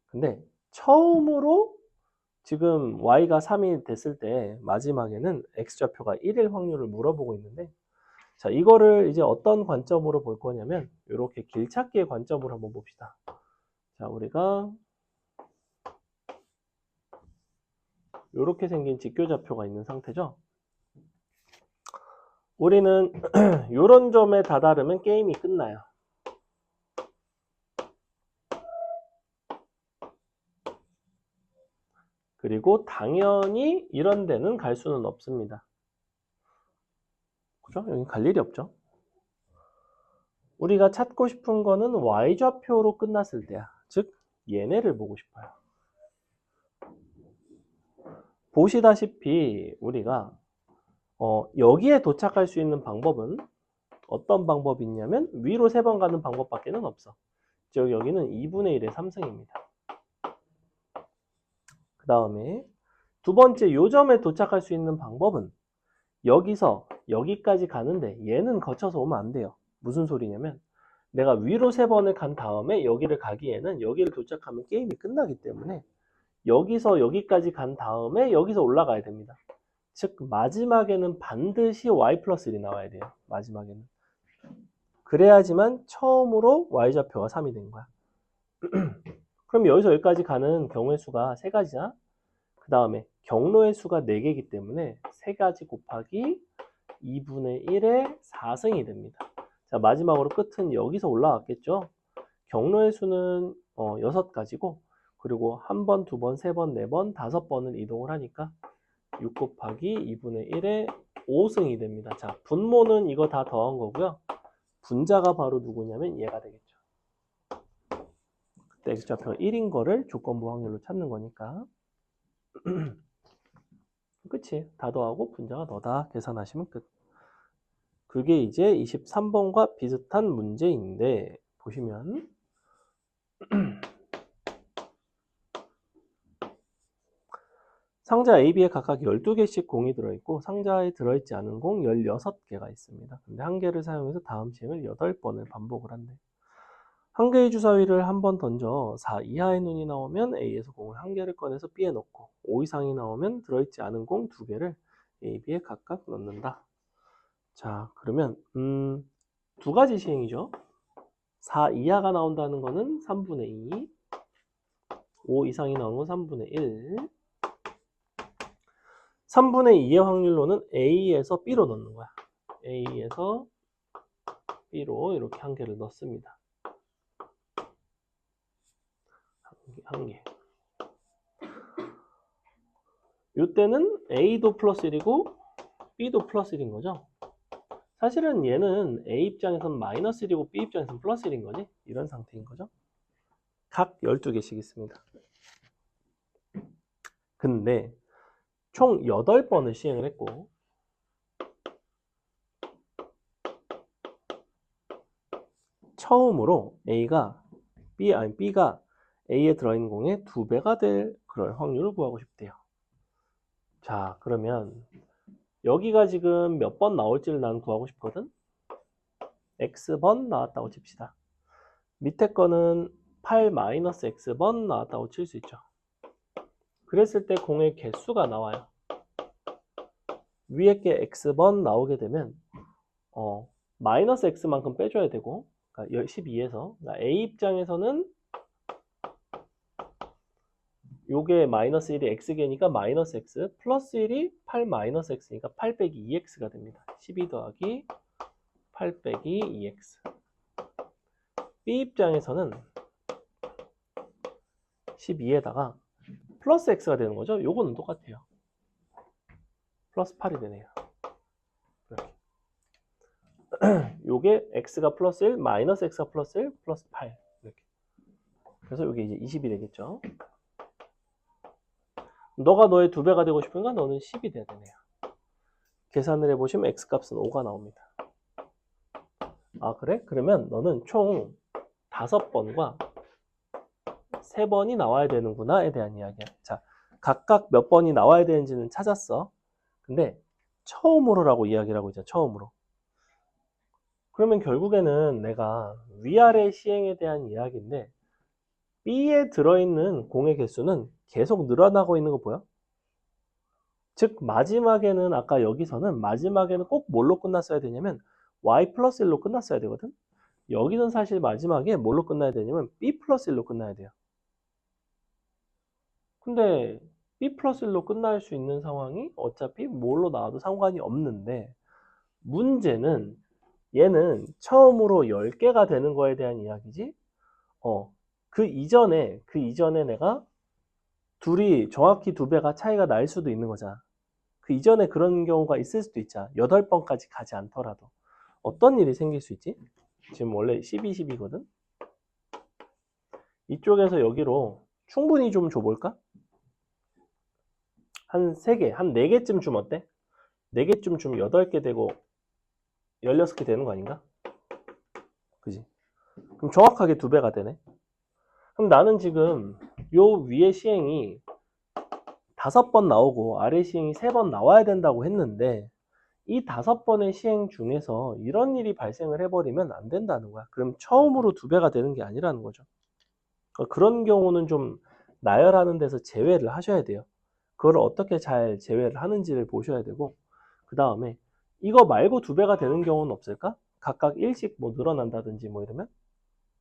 근데 처음으로 지금 y가 3이 됐을 때 마지막에는 x좌표가 1일 확률을 물어보고 있는데, 자, 이거를 이제 어떤 관점으로 볼 거냐면 이렇게 길찾기의 관점으로 한번 봅시다. 자, 우리가 이렇게 생긴 직교좌표가 있는 상태죠. 우리는 이런 점에 다다르면 게임이 끝나요. 그리고 당연히 이런 데는 갈 수는 없습니다. 그죠? 여기 갈 일이 없죠. 우리가 찾고 싶은 거는 y좌표로 끝났을 때야. 즉 얘네를 보고 싶어요. 보시다시피 우리가 여기에 도착할 수 있는 방법은 어떤 방법이 있냐면 위로 3번 가는 방법밖에 는 없어. 즉 여기는 2분의 1의 3승입니다. 그 다음에 두 번째 요점에 도착할 수 있는 방법은 여기서 여기까지 가는데 얘는 거쳐서 오면 안 돼요. 무슨 소리냐면 내가 위로 3번을 간 다음에 여기를 가기에는 여기를 도착하면 게임이 끝나기 때문에 여기서 여기까지 간 다음에 여기서 올라가야 됩니다. 즉 마지막에는 반드시 y 플러스 1이 나와야 돼요. 마지막에는. 그래야지만 처음으로 y좌표가 3이 된 거야. 그럼 여기서 여기까지 가는 경우의 수가 3가지야. 그 다음에 경로의 수가 4개이기 때문에 3가지 곱하기 2분의 1의 4승이 됩니다. 자, 마지막으로 끝은 여기서 올라왔겠죠. 경로의 수는 6가지고 그리고 1번, 2번, 3번, 4번, 5번을 이동을 하니까 6 곱하기 2분의 1의 5승이 됩니다. 자, 분모는 이거 다 더한 거고요. 분자가 바로 누구냐면 얘가 되겠죠. 그때 x좌표가 1인 거를 조건부 확률로 찾는 거니까. 끝이 다 더하고 분자가 너다 계산하시면 끝. 그게 이제 23번과 비슷한 문제인데 보시면 상자 A, B에 각각 12개씩 공이 들어있고 상자에 들어있지 않은 공 16개가 있습니다. 근데 한 개를 사용해서 다음 시행을 8번을 반복을 한대. 한 개의 주사위를 한 번 던져 4 이하의 눈이 나오면 A에서 공을 한 개를 꺼내서 B에 넣고 5 이상이 나오면 들어있지 않은 공 2개를 A, B에 각각 넣는다. 자, 그러면 2가지 시행이죠. 4 이하가 나온다는 거는 3분의 2, 5 이상이 나오는 건 3분의 1. 3분의 2의 확률로는 A에서 B로 넣는 거야. A에서 B로 이렇게 한 개를 넣습니다. 한 개. 이때는 A도 플러스 1이고 B도 플러스 1인 거죠. 사실은 얘는 A 입장에서는 마이너스 1이고 B 입장에서는 플러스 1인 거지. 이런 상태인 거죠. 각 12개씩 있습니다. 근데 총 8번을 시행을 했고 처음으로 B가 A에 들어있는 공의 2배가 될 그럴 확률을 구하고 싶대요. 자, 그러면 여기가 지금 몇 번 나올지를 난 구하고 싶거든. X번 나왔다고 칩시다. 밑에 거는 8-X번 나왔다고 칠 수 있죠. 그랬을 때 공의 개수가 나와요. 위에 게 X번 나오게 되면 마이너스 X만큼 빼줘야 되고, 그러니까 12에서 그러니까 A 입장에서는 요게 마이너스 1이 X개니까 마이너스 X, 플러스 1이 8 마이너스 X니까 8 빼기 2X가 됩니다. 12 더하기 8 빼기 2X. B 입장에서는 12에다가 플러스 X가 되는 거죠. 요거는 똑같아요. 플러스 8이 되네요. 이렇게. 요게 X가 플러스 1, 마이너스 X가 플러스 1, 플러스 8. 이렇게. 그래서 요게 이제 20이 되겠죠. 너가 너의 2배가 되고 싶으니까 너는 10이 돼야 되네요. 계산을 해보시면 X값은 5가 나옵니다. 아, 그래? 그러면 너는 총 5번과 3번이 나와야 되는구나에 대한 이야기야. 자, 각각 몇 번이 나와야 되는지는 찾았어. 근데 처음으로라고 이야기를 하고 있잖아. 처음으로. 그러면 결국에는 내가 위아래 시행에 대한 이야기인데 B에 들어있는 공의 개수는 계속 늘어나고 있는 거 보여? 즉 마지막에는 아까 여기서는 마지막에는 꼭 뭘로 끝났어야 되냐면 Y 플러스 1로 끝났어야 되거든. 여기는 사실 마지막에 뭘로 끝나야 되냐면 B 플러스 1로 끝나야 돼요. 근데 B 플러스 1로 끝날 수 있는 상황이 어차피 뭘로 나와도 상관이 없는데 문제는 얘는 처음으로 10개가 되는 거에 대한 이야기지. 그 이전에 내가 둘이 정확히 2배가 차이가 날 수도 있는 거잖아. 그 이전에 그런 경우가 있을 수도 있잖아. 8번까지 가지 않더라도. 어떤 일이 생길 수 있지? 지금 원래 12, 10이거든? 이쪽에서 여기로 충분히 좀 줘볼까? 한 3개, 한 4개쯤 주면 어때? 4개쯤 주면 8개 되고 16개 되는 거 아닌가? 그지? 그럼 정확하게 2배가 되네. 그럼 나는 지금 요 위에 시행이 5번 나오고 아래 시행이 3번 나와야 된다고 했는데 이 5번의 시행 중에서 이런 일이 발생을 해버리면 안 된다는 거야. 그럼 처음으로 2배가 되는 게 아니라는 거죠. 그런 경우는 좀 나열하는 데서 제외를 하셔야 돼요. 그걸 어떻게 잘 제외를 하는지를 보셔야 되고 그 다음에 이거 말고 2배가 되는 경우는 없을까? 각각 1씩 뭐 늘어난다든지 뭐 이러면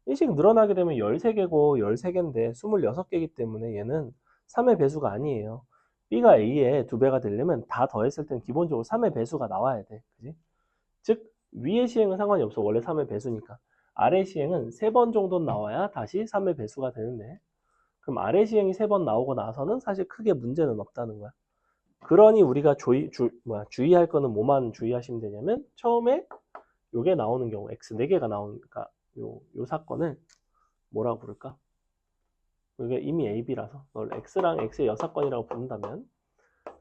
1씩 늘어나게 되면 13개고 13개인데 26개이기 때문에 얘는 3의 배수가 아니에요. B가 A의 2배가 되려면 다 더했을 땐 기본적으로 3의 배수가 나와야 돼. 그지? 즉 위의 시행은 상관이 없어. 원래 3의 배수니까. 아래 시행은 3번 정도는 나와야 다시 3의 배수가 되는데 그럼 아래 시행이 3번 나오고 나서는 사실 크게 문제는 없다는 거야. 그러니 우리가 주의할 거는 뭐만 주의하시면 되냐면 처음에 요게 나오는 경우 X 4개가 나오니까 요 사건을 뭐라고 부를까? 이게 이미 AB라서 널 X랑 X의 여사건이라고 부른다면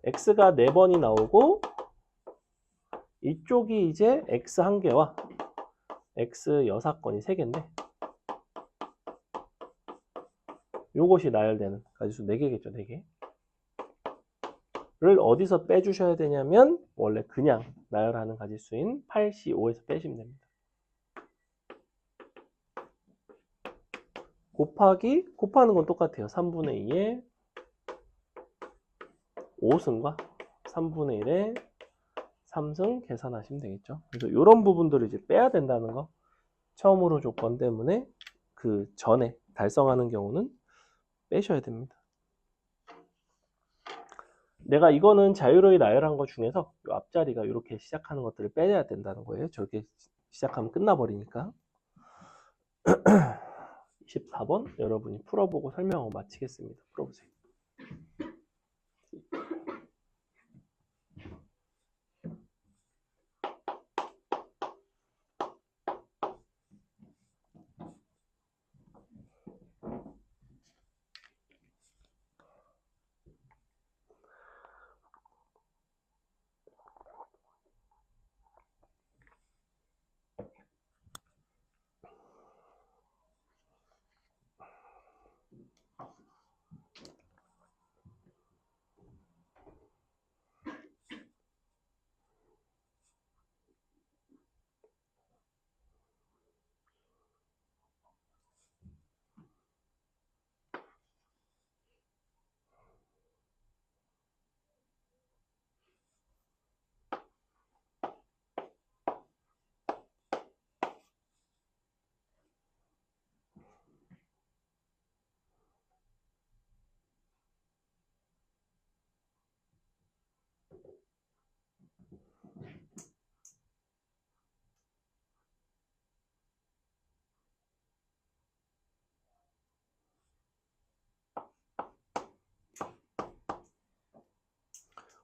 X가 4번이 나오고 이쪽이 이제 X 1개와 X 여사건이 3개인데 요것이 나열되는 가지수 4개겠죠. 4개 를 어디서 빼주셔야 되냐면 원래 그냥 나열하는 가지수인 8C5에서 빼시면 됩니다. 곱하는 건 똑같아요. 3분의 2에 5승과 3분의 1에 3승 계산하시면 되겠죠. 그래서 이런 부분들을 이제 빼야 된다는 거. 처음으로 조건 때문에 그 전에 달성하는 경우는 빼셔야 됩니다. 내가 이거는 자유로이 나열한 것 중에서 이 앞자리가 이렇게 시작하는 것들을 빼야 된다는 거예요. 저렇게 시작하면 끝나버리니까. 24번 여러분이 풀어보고 설명하고 마치겠습니다. 풀어보세요.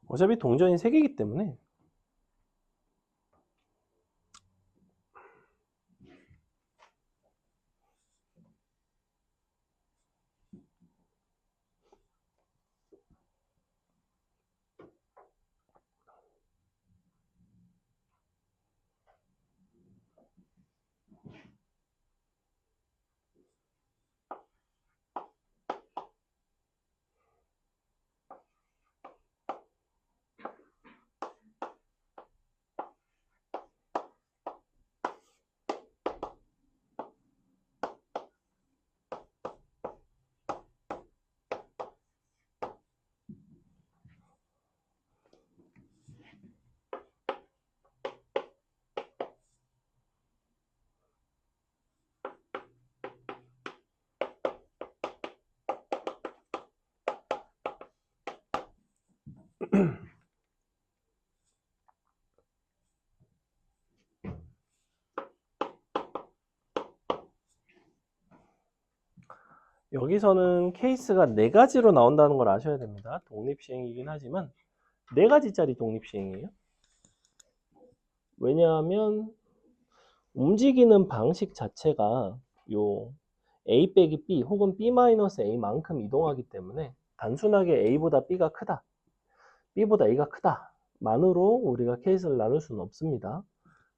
어차피 동전이 3개이기 때문에. 여기서는 케이스가 4가지로 나온다는 걸 아셔야 됩니다. 독립시행이긴 하지만 4가지짜리 독립시행이에요. 왜냐하면 움직이는 방식 자체가 요 A 빼기 B 혹은 B-A만큼 이동하기 때문에 단순하게 A보다 B가 크다, B보다 A가 크다 만으로 우리가 케이스를 나눌 수는 없습니다.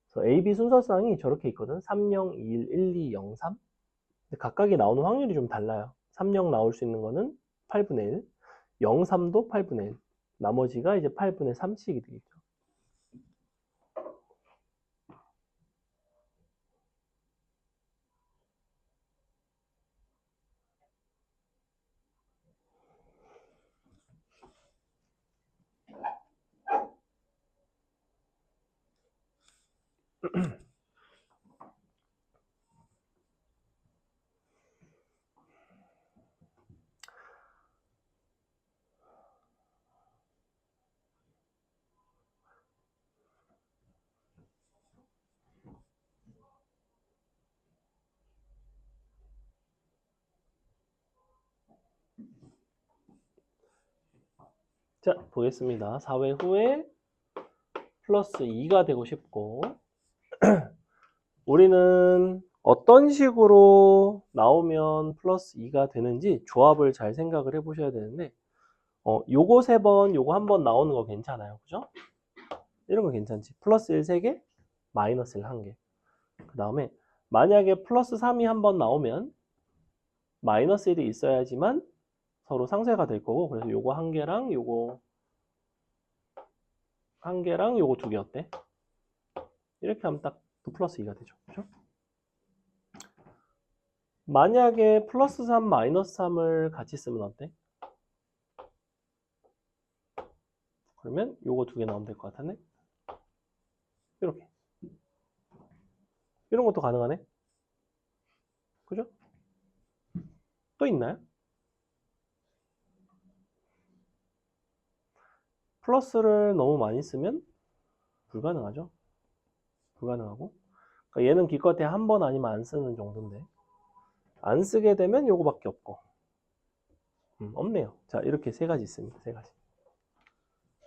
그래서 A, B 순서상이 저렇게 있거든. 3, 0, 2, 1, 1, 2, 0, 3. 근데 각각이 나오는 확률이 좀 달라요. 3, 0 나올 수 있는 거는 8분의 1, 0, 3도 8분의 1. 나머지가 이제 8분의 3씩이 되겠죠. 자, 보겠습니다. 4회 후에 플러스 2가 되고 싶고 우리는 어떤 식으로 나오면 플러스 2가 되는지 조합을 잘 생각을 해 보셔야 되는데 요거 3번, 요거 1번 나오는 거 괜찮아요. 그죠? 이런 거 괜찮지. 플러스 1 3개, 마이너스 1 1개. 그 다음에 만약에 플러스 3이 1번 나오면 마이너스 1이 있어야지만 서로 상쇄가 될 거고, 그래서 요거 1개랑 요거 1개랑 요거 2개 어때? 이렇게 하면 딱 플러스 2가 되죠. 그죠? 만약에 플러스 3, 마이너스 3을 같이 쓰면 어때? 그러면 요거 2개 나오면 될 것 같았네? 이렇게. 이런 것도 가능하네? 그죠? 또 있나요? 플러스를 너무 많이 쓰면 불가능하죠? 불가능하고. 그러니까 얘는 기껏해 한 번 아니면 안 쓰는 정도인데. 안 쓰게 되면 요거밖에 없고. 없네요. 자, 이렇게 3가지 있습니다. 3가지.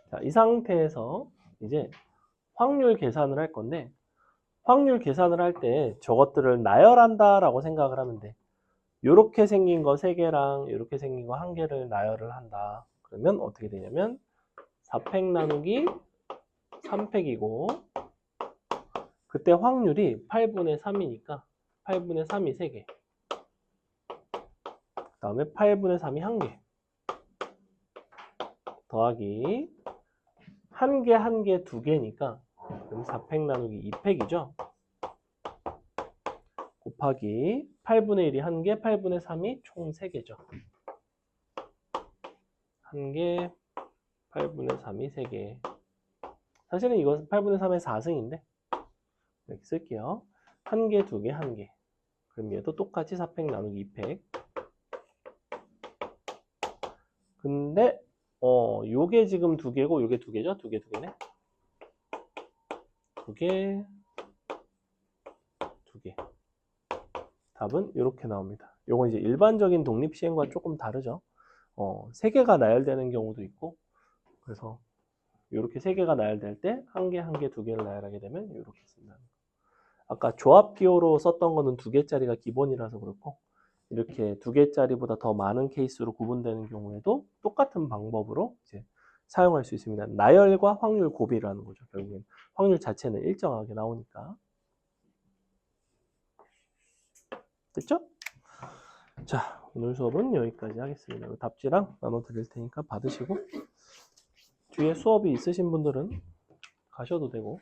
자, 이 상태에서 이제 확률 계산을 할 건데, 확률 계산을 할 때 저것들을 나열한다라고 생각을 하면 돼. 요렇게 생긴 거 3개랑 요렇게 생긴 거 1개를 나열을 한다. 그러면 어떻게 되냐면 4팩 나누기 3팩이고 그때 확률이 8분의 3이니까 8분의 3이 3개. 그 다음에 8분의 3이 1개. 더하기 1개, 1개, 2개니까 그럼 4팩 나누기 2팩이죠. 곱하기 8분의 1이 1개, 8분의 3이 총 3개죠. 1개, 8분의 3이 3개. 사실은 이것은 8분의 3의 4승인데 이렇게 쓸게요. 1개, 2개, 1개. 그럼 얘도 똑같이 4팩 나누기 2팩. 근데 요게 지금 2개고 요게 2개죠? 2개, 2개네. 2개, 2개. 답은 이렇게 나옵니다. 요건 이제 일반적인 독립시행과 조금 다르죠. 3개가 나열되는 경우도 있고 그래서 이렇게 세 개가 나열될 때 한 개, 한 개, 두 개를 나열하게 되면 이렇게 쓴다는 거. 아까 조합 기호로 썼던 거는 두 개짜리가 기본이라서 그렇고 이렇게 두 개짜리보다 더 많은 케이스로 구분되는 경우에도 똑같은 방법으로 이제 사용할 수 있습니다. 나열과 확률 곱이라는 거죠. 결국엔 확률 자체는 일정하게 나오니까. 됐죠? 자, 오늘 수업은 여기까지 하겠습니다. 답지랑 나눠 드릴 테니까 받으시고 뒤에 수업이 있으신 분들은 가셔도 되고